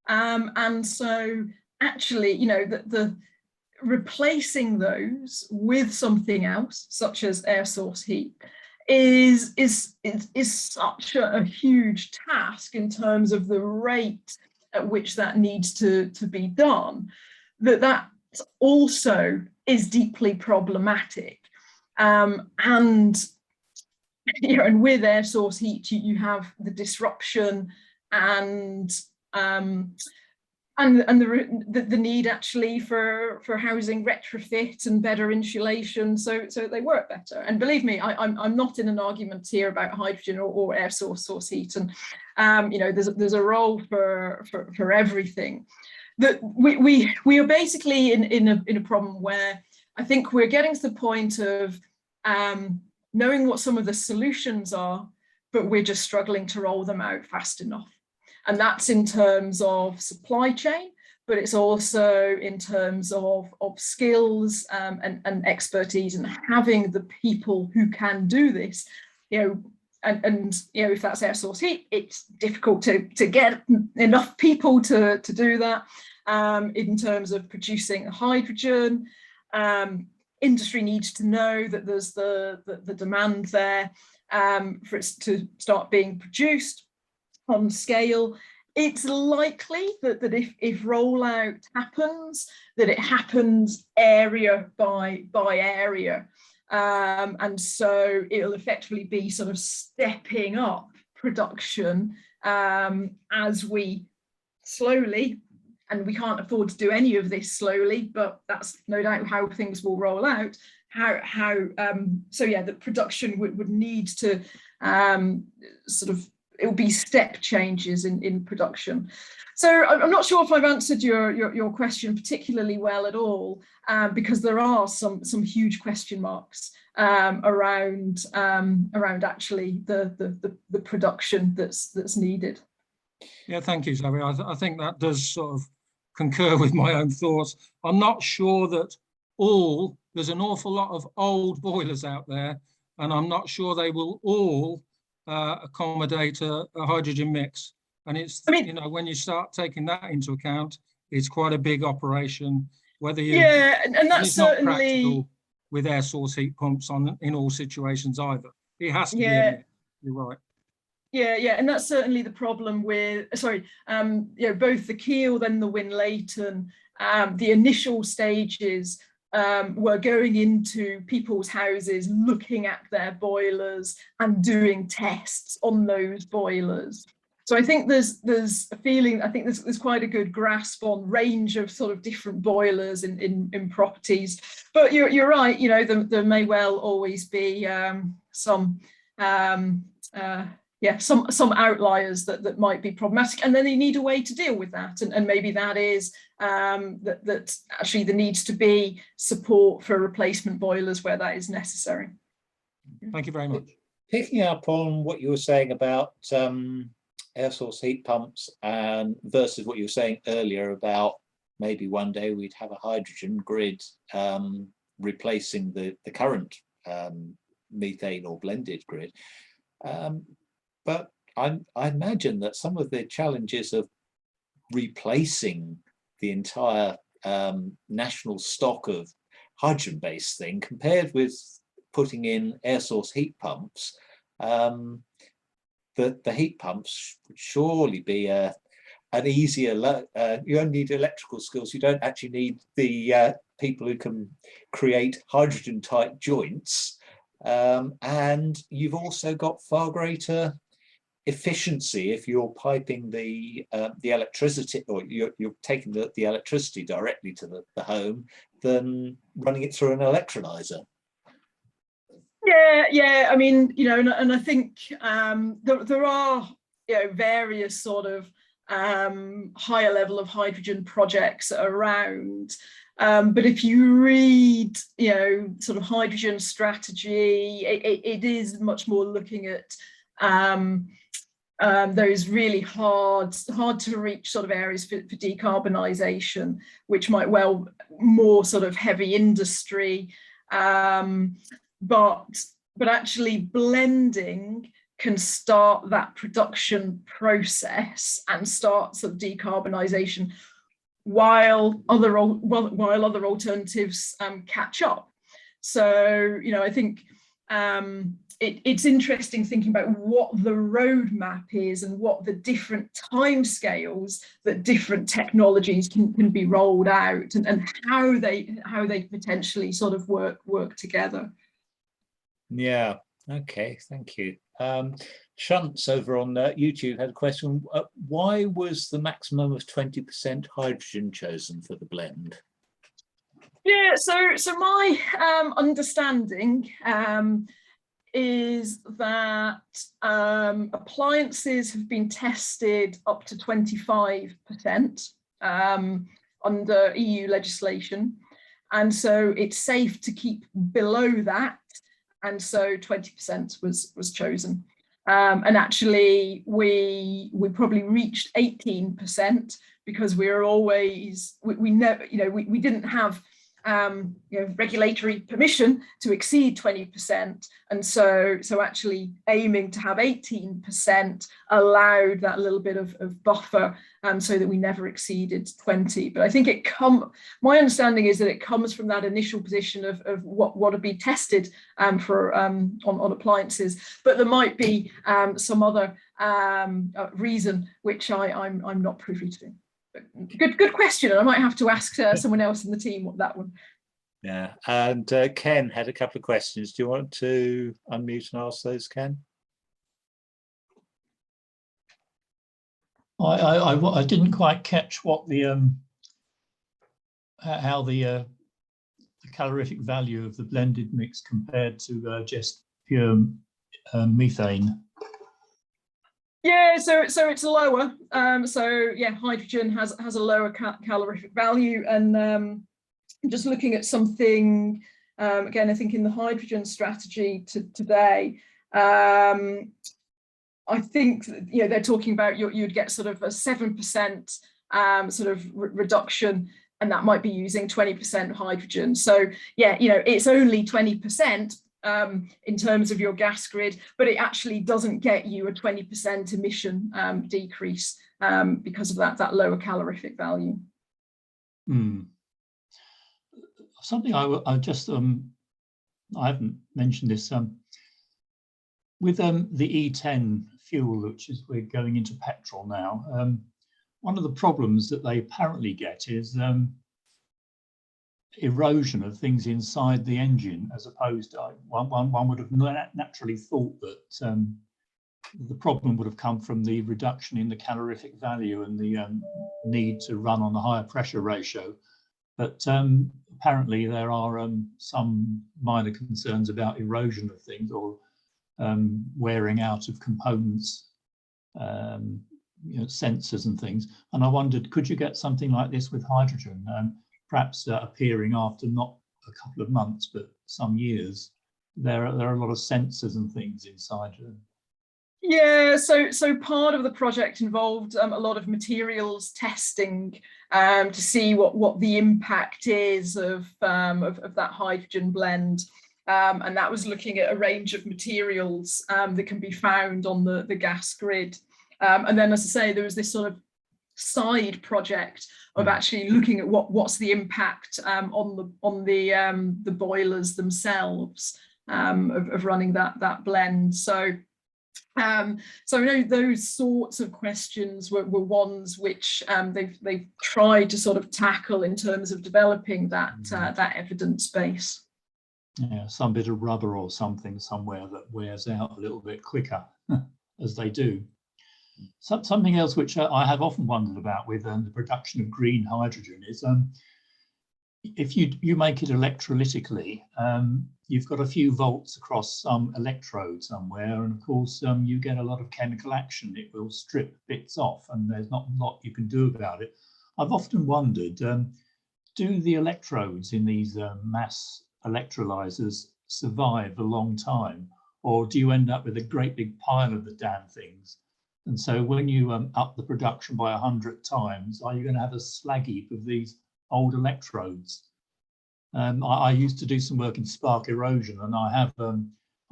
and so actually, the replacing those with something else, such as air source heat, is such a huge task in terms of the rate at which that needs to be done, that also is deeply problematic. And with air source heat, you have the disruption and the need actually for housing retrofit and better insulation, so they work better. And believe me, I'm not in an argument here about hydrogen or air source heat, and there's a role for everything. That we are basically in a problem where I think we're getting to the point of knowing what some of the solutions are, but we're just struggling to roll them out fast enough. And that's in terms of supply chain, but it's also in terms of skills and expertise, and having the people who can do this. If that's air source heat, it's difficult to get enough people to do that. In terms of producing hydrogen, industry needs to know that there's the demand there for it to start being produced on scale. It's likely that if rollout happens, that it happens area by area. And so it'll effectively be sort of stepping up production as we slowly, and we can't afford to do any of this slowly, but that's no doubt how things will roll out. The production would need to it will be step changes in production. So I'm not sure if I've answered your question particularly well at all, because there are some huge question marks around actually the production that's needed. Yeah, thank you, Zoe. I think that does sort of concur with my own thoughts. I'm not sure that there's an awful lot of old boilers out there, and I'm not sure they will all accommodate a hydrogen mix. And it's, I mean, you know, when you start taking that into account, it's quite a big operation. Whether you, yeah, and that's it's not certainly practical with air source heat pumps in all situations either. It has to be a mix. You're right. Yeah, and that's certainly the problem with, both the Keel, then the Win Leighton, the initial stages were going into people's houses, looking at their boilers and doing tests on those boilers. So I think there's a feeling, I think there's quite a good grasp on range of sort of different boilers in properties. But you're right, you know, there may well always be some outliers that might be problematic, and then they need a way to deal with that. And maybe that is that actually there needs to be support for replacement boilers where that is necessary. Thank you very much. Picking up on what you were saying about air source heat pumps and versus what you were saying earlier about maybe one day we'd have a hydrogen grid replacing the current methane or blended grid. But I imagine that some of the challenges of replacing the entire national stock of hydrogen-based thing compared with putting in air source heat pumps, the heat pumps would surely be an easier, you only need electrical skills, you don't actually need the people who can create hydrogen type joints, and you've also got far greater efficiency if you're piping the electricity, or you're taking the electricity directly to the home than running it through an electrolyzer. Yeah. I mean, you know, and I think there are, you know, various sort of higher level of hydrogen projects around. But if you read, you know, sort of hydrogen strategy, it is much more looking at those really hard to reach sort of areas for decarbonisation, which might well more sort of heavy industry. But actually blending can start that production process and start sort of decarbonisation while other alternatives catch up. So, you know, I think it's interesting thinking about what the roadmap is and what the different timescales that different technologies can be rolled out, and how they potentially sort of work together. Yeah, okay, thank you. Shunts over on YouTube had a question. Why was the maximum of 20% hydrogen chosen for the blend? Yeah, so my understanding is that appliances have been tested up to 25% under EU legislation, and so it's safe to keep below that, and so 20% was chosen. And actually we probably reached 18% because we didn't have regulatory permission to exceed 20%, and so actually aiming to have 18% allowed that little bit of buffer, so that we never exceeded 20. But I think my understanding is that it comes from that initial position of what would be tested for on appliances, but there might be some other reason which I'm not privy to. Good question, and I might have to ask someone else in the team what that one. Yeah, and Ken had a couple of questions. Do you want to unmute and ask those, Ken? I didn't quite catch what the how the calorific value of the blended mix compared to just pure methane. Yeah, so it's lower. So yeah, hydrogen has a lower calorific value, and just looking at something again, I think in the hydrogen strategy today, I think they're talking about you'd get sort of a 7% sort of reduction, and that might be using 20% hydrogen. So yeah, it's only 20%. in terms of your gas grid, but it actually doesn't get you a 20% emission decrease because of that lower calorific value. Something I just I haven't mentioned this with the E10 fuel, which is we're going into petrol now. One of the problems that they apparently get is erosion of things inside the engine, as opposed to one would have naturally thought that the problem would have come from the reduction in the calorific value and the need to run on a higher pressure ratio. But apparently there are some minor concerns about erosion of things or wearing out of components, sensors and things. And I wondered, could you get something like this with hydrogen, perhaps appearing after not a couple of months, but some years? There are a lot of sensors and things inside. Yeah, so part of the project involved a lot of materials testing to see what the impact is of that hydrogen blend. And that was looking at a range of materials that can be found on the gas grid. And then, as I say, there was this sort of side project of actually looking at what's the impact on the boilers themselves of running that blend. So I know those sorts of questions were ones which they've tried to sort of tackle in terms of developing that evidence base. Yeah, some bit of rubber or something somewhere that wears out a little bit quicker, as they do. Something else which I have often wondered about with the production of green hydrogen is if you make it electrolytically, you've got a few volts across some electrode somewhere, and of course you get a lot of chemical action. It will strip bits off, and there's not a lot you can do about it. I've often wondered, do the electrodes in these mass electrolyzers survive a long time, or do you end up with a great big pile of the damn things? And so when you up the production by 100 times, are you going to have a slag heap of these old electrodes? I used to do some work in spark erosion, and I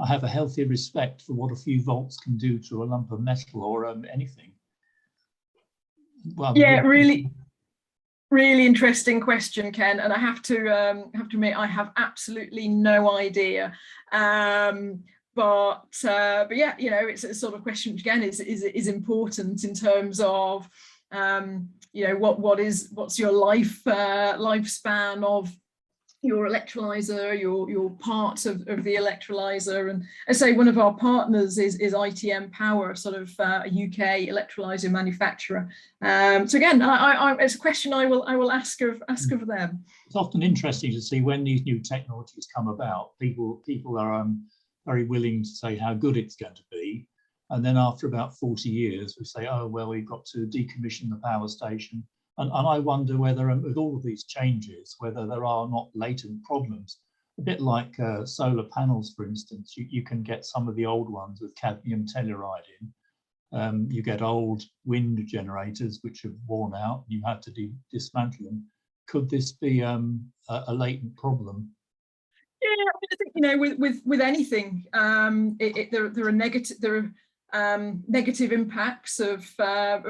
have a healthy respect for what a few volts can do to a lump of metal or anything. Well, yeah, really interesting question, Ken, and I have to admit I have absolutely no idea. But yeah, it's a sort of question which again is important in terms of what's your lifespan of your electrolyzer, your parts of the electrolyzer. And I say one of our partners is ITM Power, sort of a UK electrolyzer manufacturer. So again, it's a question I will ask of them. It's often interesting to see when these new technologies come about. People are very willing to say how good it's going to be, and then after about 40 years, we say, oh well, we've got to decommission the power station. And I wonder whether, with all of these changes, whether there are not latent problems. A bit like solar panels, for instance, you can get some of the old ones with cadmium telluride in. You get old wind generators which have worn out. You have to dismantle them. Could this be a latent problem? Yeah, I think with anything, there are negative impacts of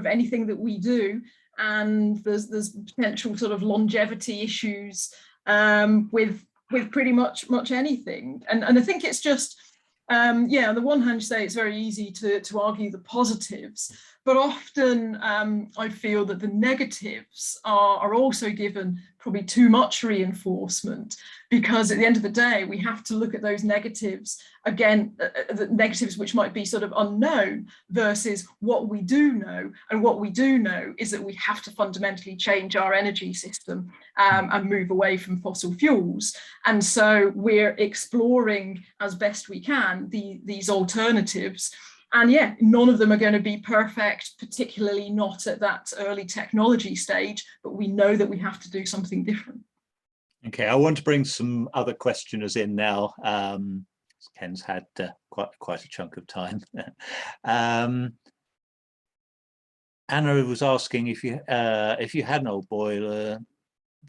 anything that we do. And there's potential sort of longevity issues with pretty much anything. And I think it's just, on the one hand, you say it's very easy to argue the positives, but often I feel that the negatives are also given probably too much reinforcement, because at the end of the day, we have to look at those negatives again, the negatives which might be sort of unknown versus what we do know. And what we do know is that we have to fundamentally change our energy system and move away from fossil fuels. And so we're exploring as best we can these alternatives. And yeah, none of them are going to be perfect, particularly not at that early technology stage, but we know that we have to do something different. Okay, I want to bring some other questioners in now. Ken's had quite a chunk of time. Anna was asking if you had an old boiler,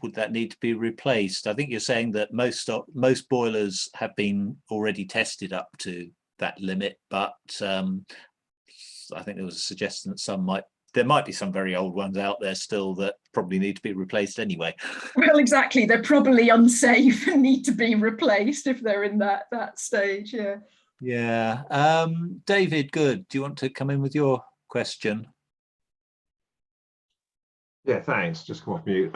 would that need to be replaced? I think you're saying that most boilers have been already tested up to that limit, but I think there was a suggestion that there might be some very old ones out there still that probably need to be replaced anyway. Well, exactly. They're probably unsafe and need to be replaced if they're in that stage. Yeah. Yeah. David, good. Do you want to come in with your question? Yeah, thanks. Just come off mute.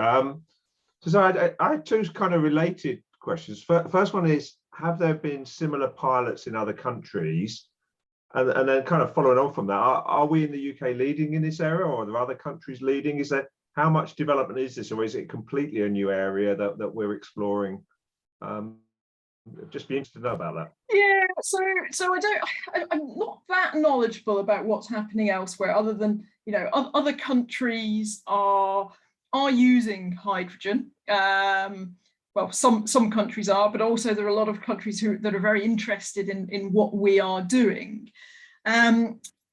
So I had two kind of related questions. First one is, have there been similar pilots in other countries? And then kind of following on from that, are we in the UK leading in this area, or are there other countries leading? How much development is this, or is it completely a new area that we're exploring? Just be interested to know about that. Yeah, so I'm not that knowledgeable about what's happening elsewhere, other than, you know, other countries are using hydrogen. Well, some countries are, but also there are a lot of countries that are very interested in what we are doing.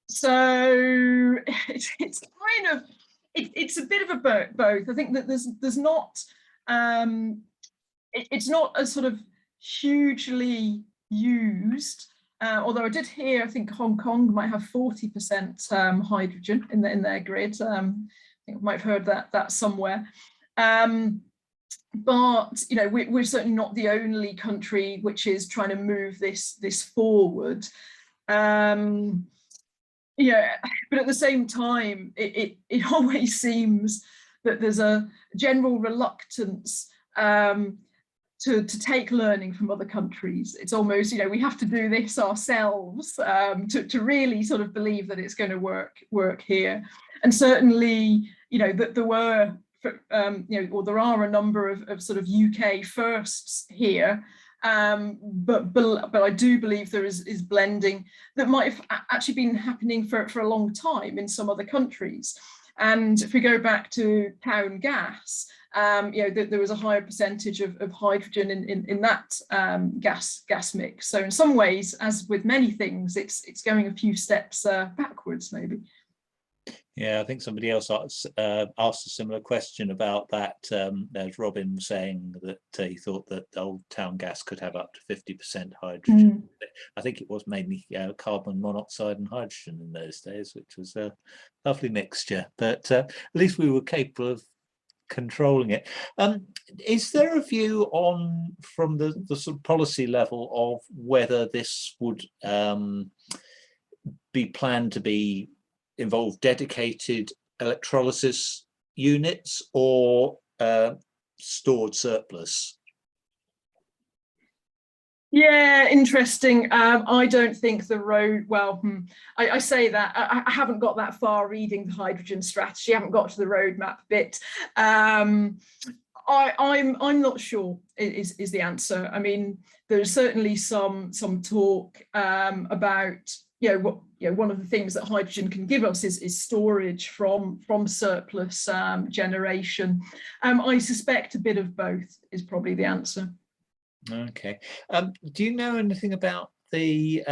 So it's kind of it's a bit of a both. I think that there's not it's not a sort of hugely used, although I did hear, I think Hong Kong might have 40% hydrogen in their grid. I think I might have heard that somewhere. But you know, we're certainly not the only country which is trying to move this forward. Yeah, but at the same time, it always seems that there's a general reluctance to take learning from other countries. It's almost, you know, we have to do this ourselves to really sort of believe that it's going to work here. And certainly, you know, that there were, you know, or there are a number of sort of UK firsts here, but I do believe there is blending that might have actually been happening for a long time in some other countries. And if we go back to town gas, you know, there was a higher percentage of hydrogen in that gas mix. So in some ways, as with many things, it's going a few steps backwards, maybe. Yeah, I think somebody else asked a similar question about that. There's Robin was saying that he thought that old town gas could have up to 50% hydrogen. I think it was mainly carbon monoxide and hydrogen in those days, which was a lovely mixture. But at least we were capable of controlling it. Is there a view from the sort of policy level of whether this would be planned to involve dedicated electrolysis units or stored surplus? Yeah, interesting. I don't think the road, well, I say that, I haven't got that far reading the hydrogen strategy, I haven't got to the roadmap bit. I'm not sure is the answer. I mean, there's certainly some talk about, one of the things that hydrogen can give us is storage from surplus generation. I suspect a bit of both is probably the answer. Okay. Do you know anything about the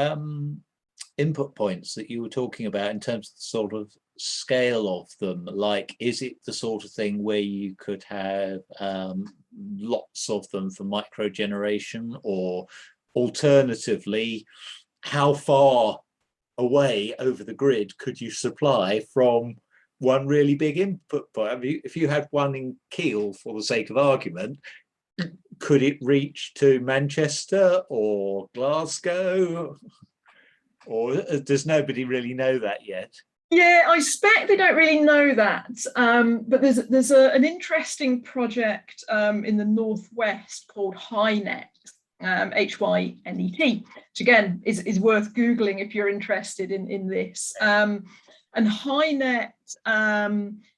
input points that you were talking about in terms of the sort of scale of them? Like, is it the sort of thing where you could have lots of them for micro generation, or alternatively, how far away over the grid could you supply from one really big input point? I mean, if you had one in Keele, for the sake of argument, could it reach to Manchester or Glasgow? Or does nobody really know that yet? Yeah, I suspect they don't really know that. But there's an interesting project in the northwest called HyNet, HyNet, which again is worth Googling if you're interested in this. And HyNet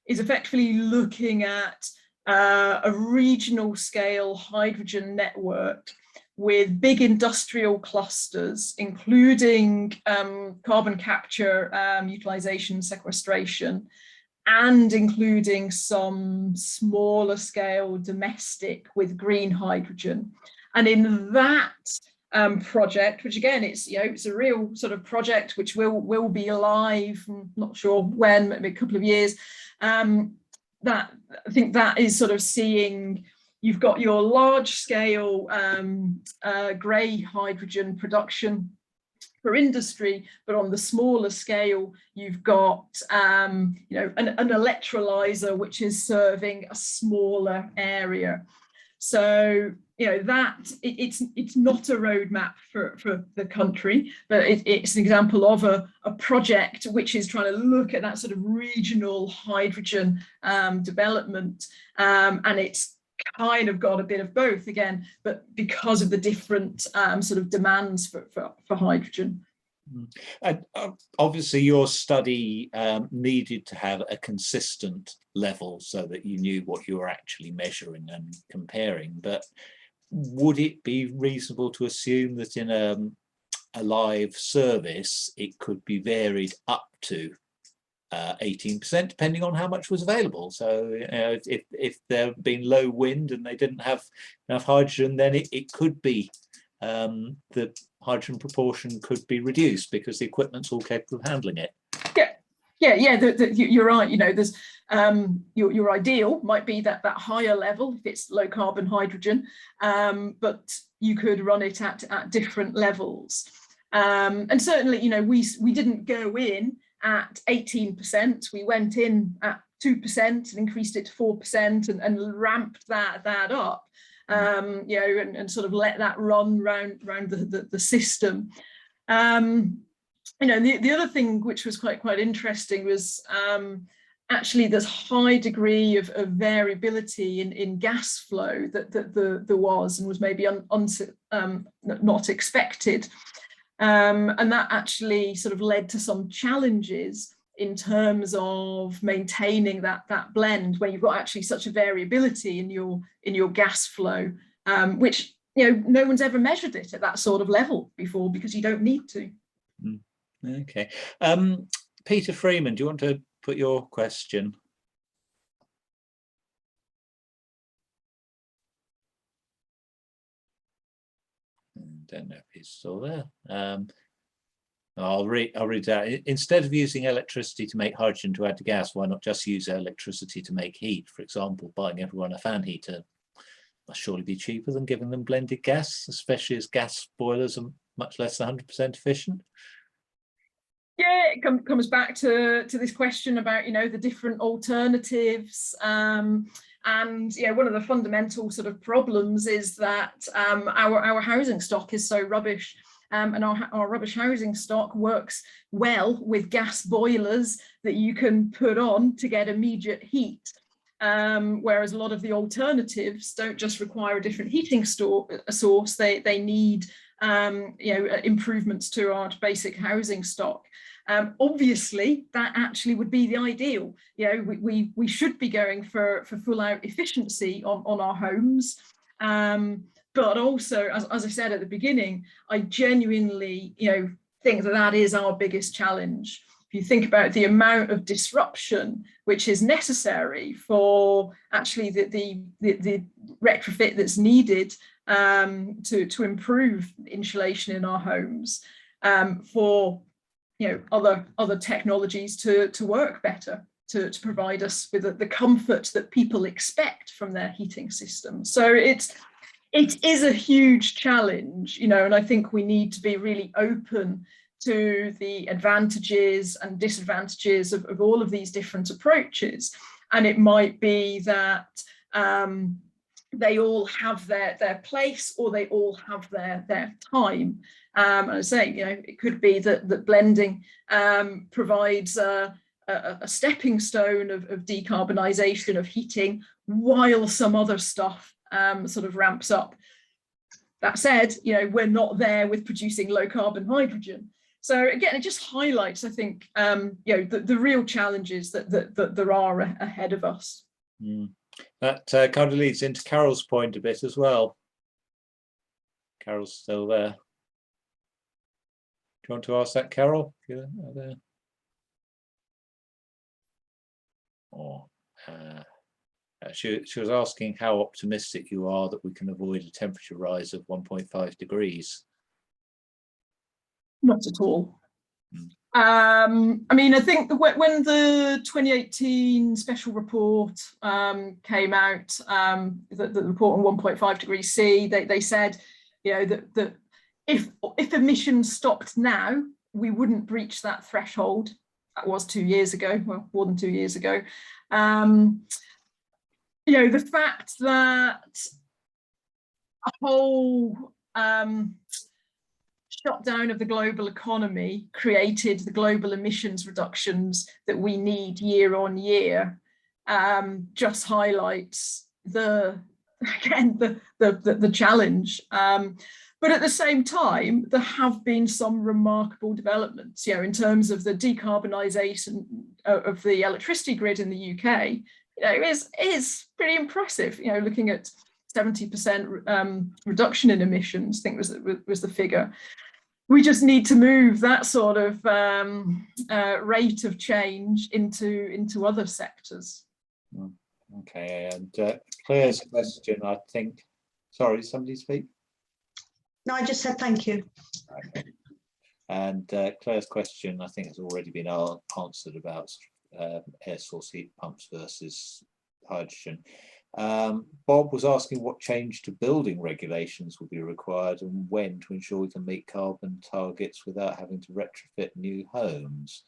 is effectively looking at a regional scale hydrogen network with big industrial clusters, including carbon capture, utilization, sequestration, and including some smaller scale domestic with green hydrogen. And in that project, which again, it's a real sort of project which will be live, I'm not sure when, maybe a couple of years. I think that is sort of seeing, you've got your large scale grey hydrogen production for industry, but on the smaller scale, you've got an electrolyzer which is serving a smaller area. So that it's not a roadmap for the country, but it's an example of a project which is trying to look at that sort of regional hydrogen development, and it's kind of got a bit of both again, but because of the different sort of demands for hydrogen. And obviously your study needed to have a consistent level so that you knew what you were actually measuring and comparing, but would it be reasonable to assume that in a live service it could be varied up to 18%, depending on how much was available? So if there had been low wind and they didn't have enough hydrogen, then it could be the hydrogen proportion could be reduced because the equipment's all capable of handling it. Yeah, you're right. There's your ideal might be that higher level if it's low carbon hydrogen, but you could run it at different levels. And certainly, we didn't go in at 18%. We went in at 2% and increased it to 4% and ramped that up. And sort of let that run round the system. The other thing which was quite interesting was actually there's high degree of variability in gas flow that there was and was maybe not expected, and that actually sort of led to some challenges in terms of maintaining that blend when you've got actually such a variability in your gas flow, which no one's ever measured it at that sort of level before because you don't need to. Okay, Peter Freeman, do you want to put your question? Don't know if he's still there. I'll read that. Instead of using electricity to make hydrogen to add to gas, why not just use electricity to make heat? For example, buying everyone a fan heater must surely be cheaper than giving them blended gas, especially as gas boilers are much less than 100% efficient. Yeah, it comes back to this question about the different alternatives, and one of the fundamental sort of problems is that our housing stock is so rubbish. And our rubbish housing stock works well with gas boilers that you can put on to get immediate heat, whereas a lot of the alternatives don't just require a different heating source. They need improvements to our basic housing stock. Obviously, that actually would be the ideal. We should be going for full out efficiency on our homes. But also, as I said at the beginning, I genuinely, think that is our biggest challenge. If you think about the amount of disruption which is necessary for actually the retrofit that's needed to improve insulation in our homes, for other technologies to work better, to provide us with the comfort that people expect from their heating system. So it is a huge challenge, and I think we need to be really open to the advantages and disadvantages of all of these different approaches. And it might be that they all have their place, or they all have their time. And I say, it could be that blending provides a stepping stone of decarbonisation of heating, while some other stuff sort of ramps up. That said, we're not there with producing low carbon hydrogen. So again, it just highlights, I think, the real challenges that there are ahead of us. That kind of leads into Carol's point a bit as well. Carol's still there. Do you want to ask that, Carol? If you're there. Or she was asking how optimistic you are that we can avoid a temperature rise of 1.5 degrees. Not at all. I mean, I think when the 2018 special report came out, the report on 1.5 degrees C, they said, you know, that if emissions stopped now, we wouldn't breach that threshold. That was 2 years ago, well, more than 2 years ago. You know, the fact that a whole shutdown of the global economy created the global emissions reductions that we need year on year just highlights the challenge. But at the same time, there have been some remarkable developments, you know, in terms of the decarbonisation of the electricity grid in the UK. You know, is pretty impressive. You know, looking at 70% reduction in emissions, I think was the figure. We just need to move that sort of rate of change into other sectors. Okay, and Claire's question, I think. Sorry, somebody speak? No, I just said thank you. Okay. And Claire's question, I think, has already been answered about air source heat pumps versus hydrogen. Bob was asking what change to building regulations will be required and when to ensure we can meet carbon targets without having to retrofit new homes.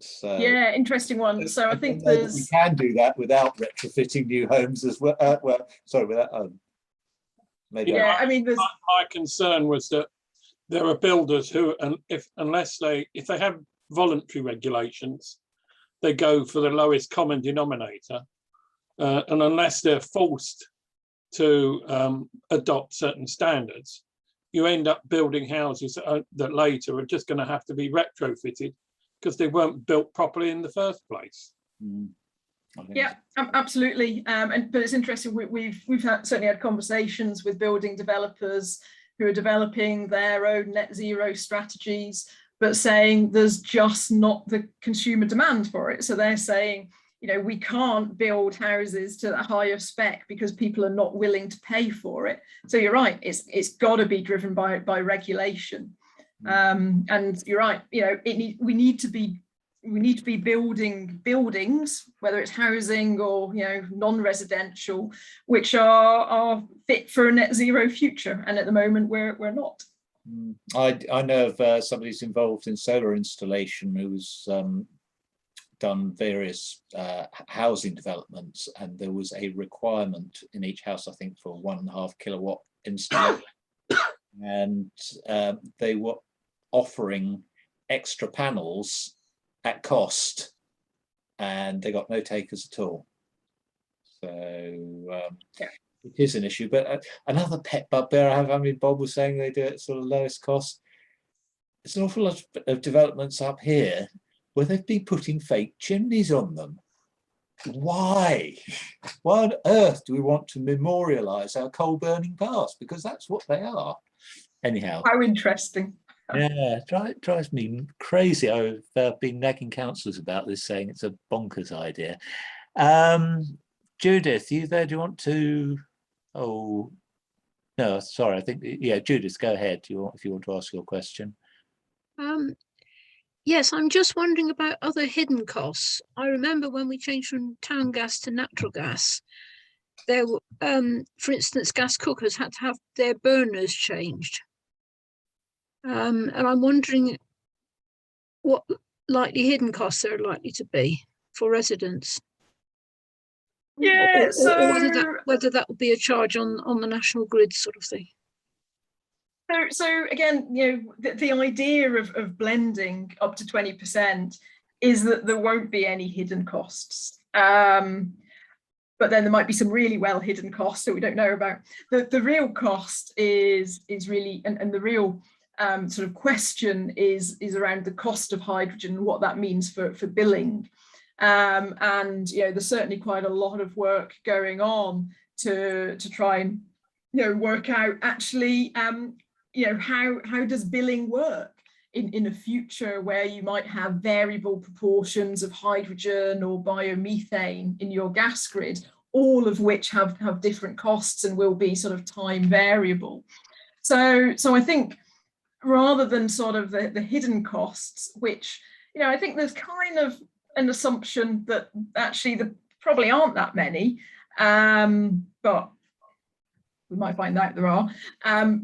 So yeah, interesting one. So I think we can do that without retrofitting new homes as well. Well, sorry, without maybe. Yeah, I mean, my concern was that there are builders who, if they have voluntary regulations, they go for the lowest common denominator, and unless they're forced to adopt certain standards, you end up building houses that later are just going to have to be retrofitted because they weren't built properly in the first place. Yeah, absolutely. But it's interesting. We've certainly had conversations with building developers who are developing their own net zero strategies, but saying there's just not the consumer demand for it. So they're saying, you know, we can't build houses to a higher spec because people are not willing to pay for it. So you're right, it's got to be driven by regulation. And you're right, you know, we need to be building buildings, whether it's housing or, you know, non-residential, which are fit for a net zero future. And at the moment, we're not. I know of somebody who's involved in solar installation who's done various housing developments, and there was a requirement in each house, I think, for 1.5 kilowatt installation. And they were offering extra panels at cost, and they got no takers at all. So it is an issue. But another pet bugbear I have, I mean, Bob was saying they do it sort of lowest cost. There's an awful lot of developments up here where they've been putting fake chimneys on them. Why? Why on earth do we want to memorialise our coal burning past? Because that's what they are. Anyhow. How interesting. Yeah, it drives me crazy. I've been nagging councillors about this, saying it's a bonkers idea. Judith, you there? Do you want to? Oh, no, sorry. I think, yeah, Judith, go ahead. If you want to ask your question. Yes, I'm just wondering about other hidden costs. I remember when we changed from town gas to natural gas, there were, for instance, gas cookers had to have their burners changed. And I'm wondering what likely hidden costs there are likely to be for residents. Yeah, or whether that would be a charge on the national grid sort of thing. So again, you know, the idea of blending up to 20% is that there won't be any hidden costs. But then there might be some really well hidden costs that we don't know about. The real cost is really, and the real sort of question is around the cost of hydrogen and what that means for billing. And you know, there's certainly quite a lot of work going on to try and, you know, work out actually, you know, how does billing work in a future where you might have variable proportions of hydrogen or biomethane in your gas grid, all of which have different costs and will be sort of time variable. So I think rather than sort of the hidden costs, which, you know, I think there's kind of an assumption that actually there probably aren't that many, but we might find out there are,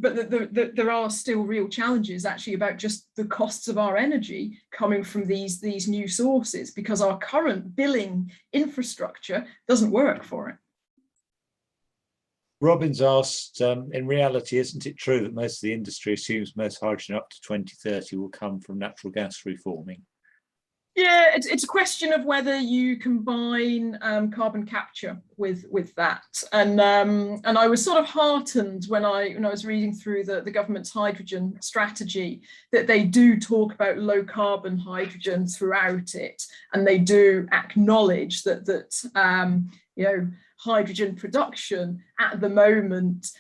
but there are still real challenges actually about just the costs of our energy coming from these new sources, because our current billing infrastructure doesn't work for it. Robin's asked, in reality, isn't it true that most of the industry assumes most hydrogen up to 2030 will come from natural gas reforming? Yeah, it's a question of whether you combine carbon capture with that, and I was sort of heartened when I was reading through the government's hydrogen strategy that they do talk about low carbon hydrogen throughout it, and they do acknowledge that you know, hydrogen production at the moment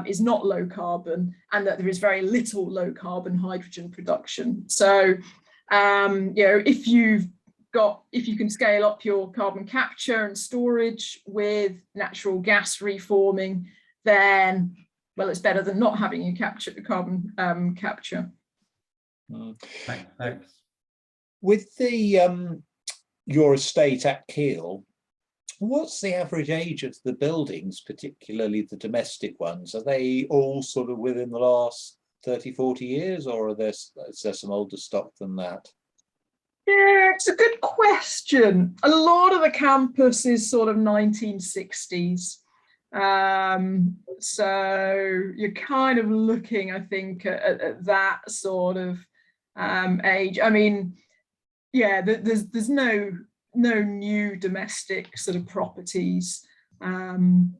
is not low carbon, and that there is very little low carbon hydrogen production. So you know, if you can scale up your carbon capture and storage with natural gas reforming, then, well, it's better than not having you capture the carbon capture. Thanks. With the your estate at Keel, what's the average age of the buildings, particularly the domestic ones? Are they all sort of within the last 30, 40 years, or is there some older stock than that? Yeah, it's a good question. A lot of the campus is sort of 1960s. So you're kind of looking, I think, at that sort of age. I mean, yeah, there's no new domestic sort of properties. And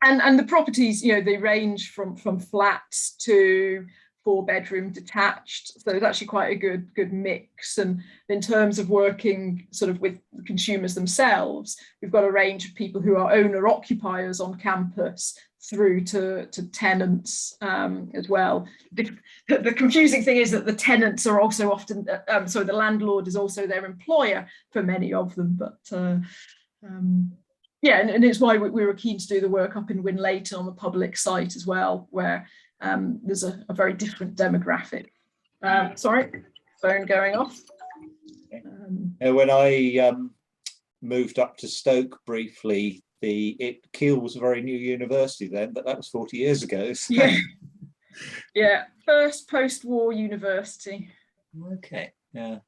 the properties, you know, they range from flats to 4-bedroom detached, so it's actually quite a good mix. And in terms of working sort of with the consumers themselves, we've got a range of people who are owner occupiers on campus through to tenants as well. The confusing thing is that the tenants are also often, so the landlord is also their employer for many of them, but yeah, and it's why we were keen to do the work up in Winlayton on the public site as well, where there's a very different demographic. Sorry, phone going off. When I moved up to Stoke briefly, Keel was a very new university then, but that was 40 years ago. So. Yeah, yeah, first post-war university. Okay, yeah.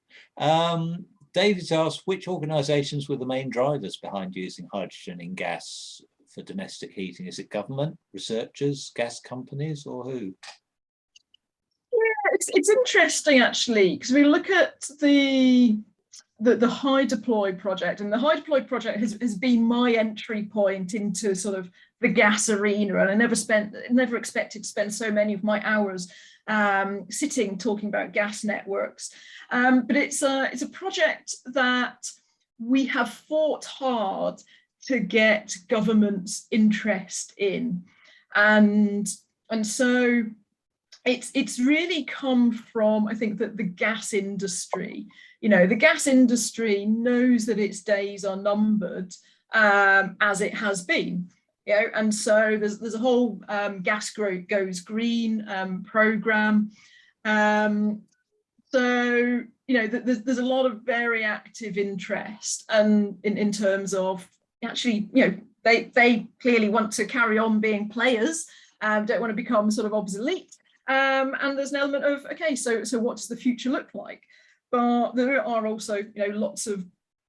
David's asked, which organisations were the main drivers behind using hydrogen in gas for domestic heating? Is it government, researchers, gas companies, or who? Yeah, it's interesting actually, because we look at the HyDeploy project, and the HyDeploy project has been my entry point into sort of the gas arena, and I never expected to spend so many of my hours sitting talking about gas networks. But it's a project that we have fought hard to get government's interest in, and so it's really come from, I think, that the gas industry. You know, the gas industry knows that its days are numbered, as it has been. You know, and so there's a whole gas goes green program. So you know, there's a lot of very active interest, and in terms of actually, you know, they clearly want to carry on being players, don't want to become sort of obsolete. And there's an element of, okay, so what does the future look like? But there are also, you know, lots of,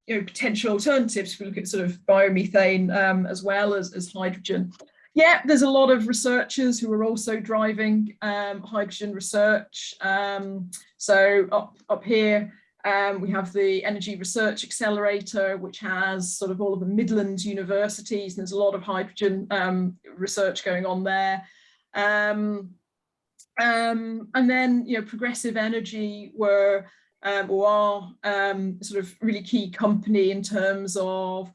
you know, potential alternatives. If we look at sort of biomethane as well as hydrogen. Yeah, there's a lot of researchers who are also driving hydrogen research. So up here, we have the Energy Research Accelerator, which has sort of all of the Midlands universities, and there's a lot of hydrogen research going on there. And then, you know, Progressive Energy were or are sort of really key company in terms of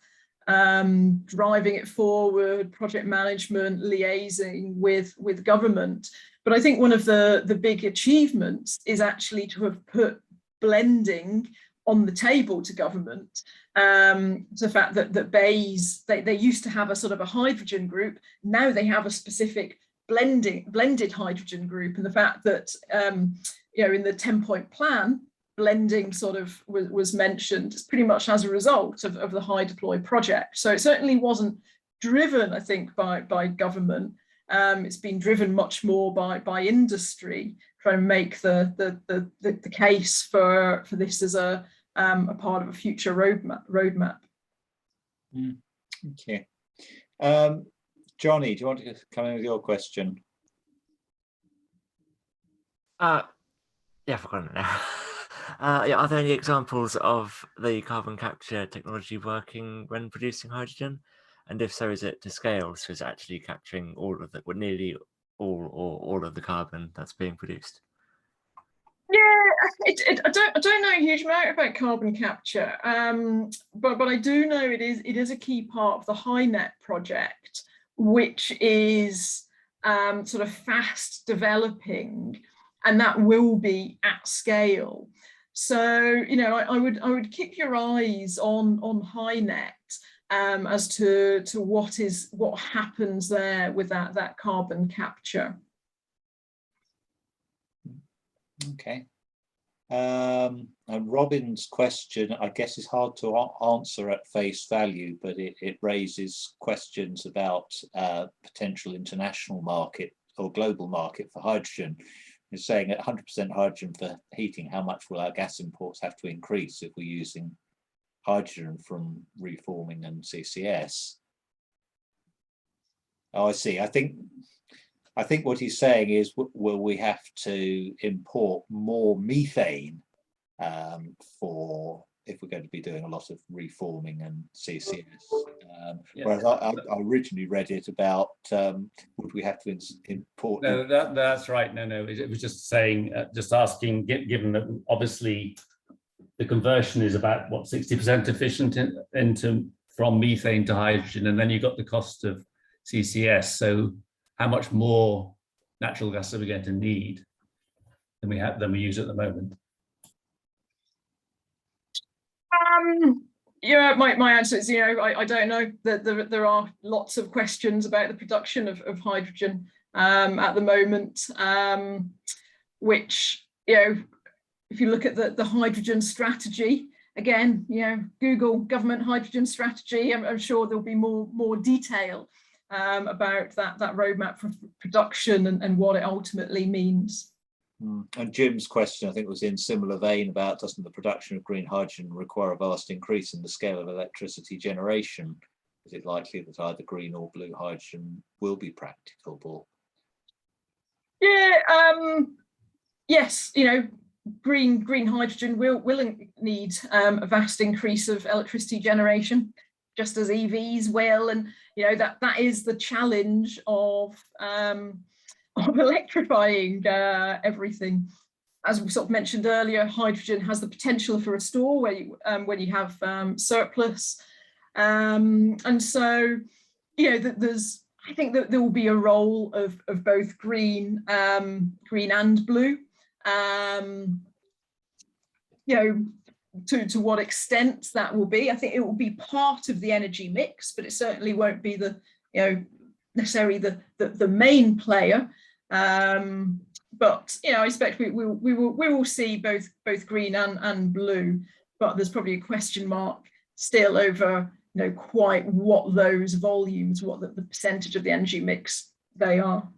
driving it forward, project management, liaising with government. But I think one of the big achievements is actually to have put blending on the table to government. The fact that BEIS, they used to have a sort of a hydrogen group, now they have a specific blended hydrogen group, and the fact that you know, in the 10-point plan, blending sort of was mentioned pretty much as a result of the HyDeploy project. So it certainly wasn't driven, I think, by government. It's been driven much more by industry, trying to make the case for this as a part of a future roadmap. Thank you. Johnny, do you want to come in with your question? Yeah, I've forgotten it now. Yeah, are there any examples of the carbon capture technology working when producing hydrogen? And if so, is it to scale? So is it actually capturing all of the, well, nearly all of the carbon that's being produced? Yeah, I don't know a huge amount about carbon capture, but I do know it is a key part of the HyNet project, which is sort of fast developing, and that will be at scale. So, you know, I would keep your eyes on HyNet as to what happens there with that carbon capture. Okay. And Robin's question, I guess, is hard to answer at face value, but it raises questions about potential international market or global market for hydrogen. It's saying at 100% hydrogen for heating, how much will our gas imports have to increase if we're using hydrogen from reforming and CCS? Oh, I see. I think what he's saying is, will we have to import more methane for if we're going to be doing a lot of reforming and CCS? Yeah. Whereas I originally read it about would we have to import? No, that's right. No, it was just saying, just asking, given that obviously the conversion is about what 60% efficient from methane to hydrogen, and then you've got the cost of CCS. So how much more natural gas are we going to need than we use at the moment? Yeah, my answer is, you know, I don't know. That there are lots of questions about the production of hydrogen at the moment, which, you know, if you look at the hydrogen strategy, again, you know, Google government hydrogen strategy, I'm sure there'll be more detail about that roadmap for production and what it ultimately means. And Jim's question, I think, was in similar vein about, doesn't the production of green hydrogen require a vast increase in the scale of electricity generation? Is it likely that either green or blue hydrogen will be practicable? Yeah, yes, you know, green hydrogen will need a vast increase of electricity generation, just as EVs will, and you know that is the challenge of electrifying everything. As we sort of mentioned earlier, hydrogen has the potential for a store where when you have surplus, and so you know I think that there will be a role of both green and blue. You know, to what extent that will be, I think it will be part of the energy mix, but it certainly won't be necessarily the main player. But you know, I expect we will see both green and blue, but there's probably a question mark still over, you know, quite what those volumes, what the percentage of the energy mix they are.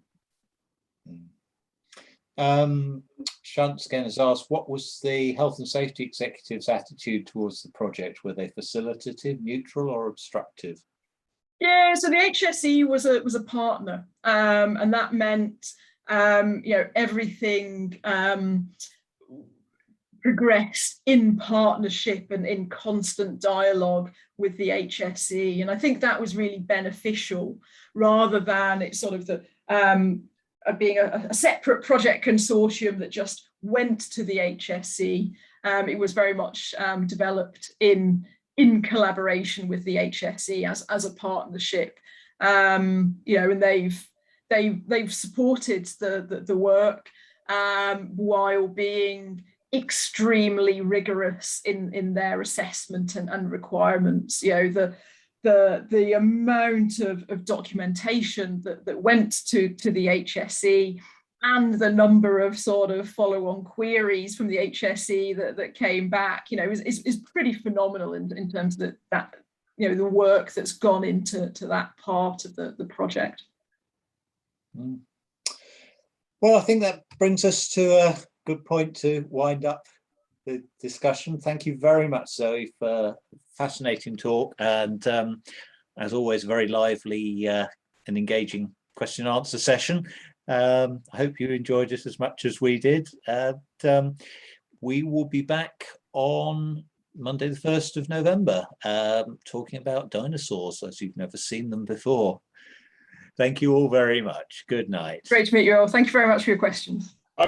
Shantz again has asked, what was the health and safety executive's attitude towards the project? Were they facilitative, neutral, or obstructive? Yeah, so the HSE was a partner, and that meant you know, everything progressed in partnership and in constant dialogue with the HSE, and I think that was really beneficial, rather than it's sort of the being a separate project consortium that just went to the HSE. It was very much developed in collaboration with the HSE as a partnership, you know, and they've supported the work while being extremely rigorous in their assessment and requirements. You know, the amount of documentation that went to the HSE, and the number of sort of follow-on queries from the HSE that came back, you know, is pretty phenomenal in terms of that, you know, the work that's gone into that part of the project. Well, I think that brings us to a good point to wind up the discussion. Thank you very much, Zoe, for a fascinating talk, and as always, very lively and engaging question and answer session. I hope you enjoyed it as much as we did. We will be back on Monday the 1st of November, talking about dinosaurs as you've never seen them before. Thank you all very much. Good night. Great to meet you all. Thank you very much for your questions.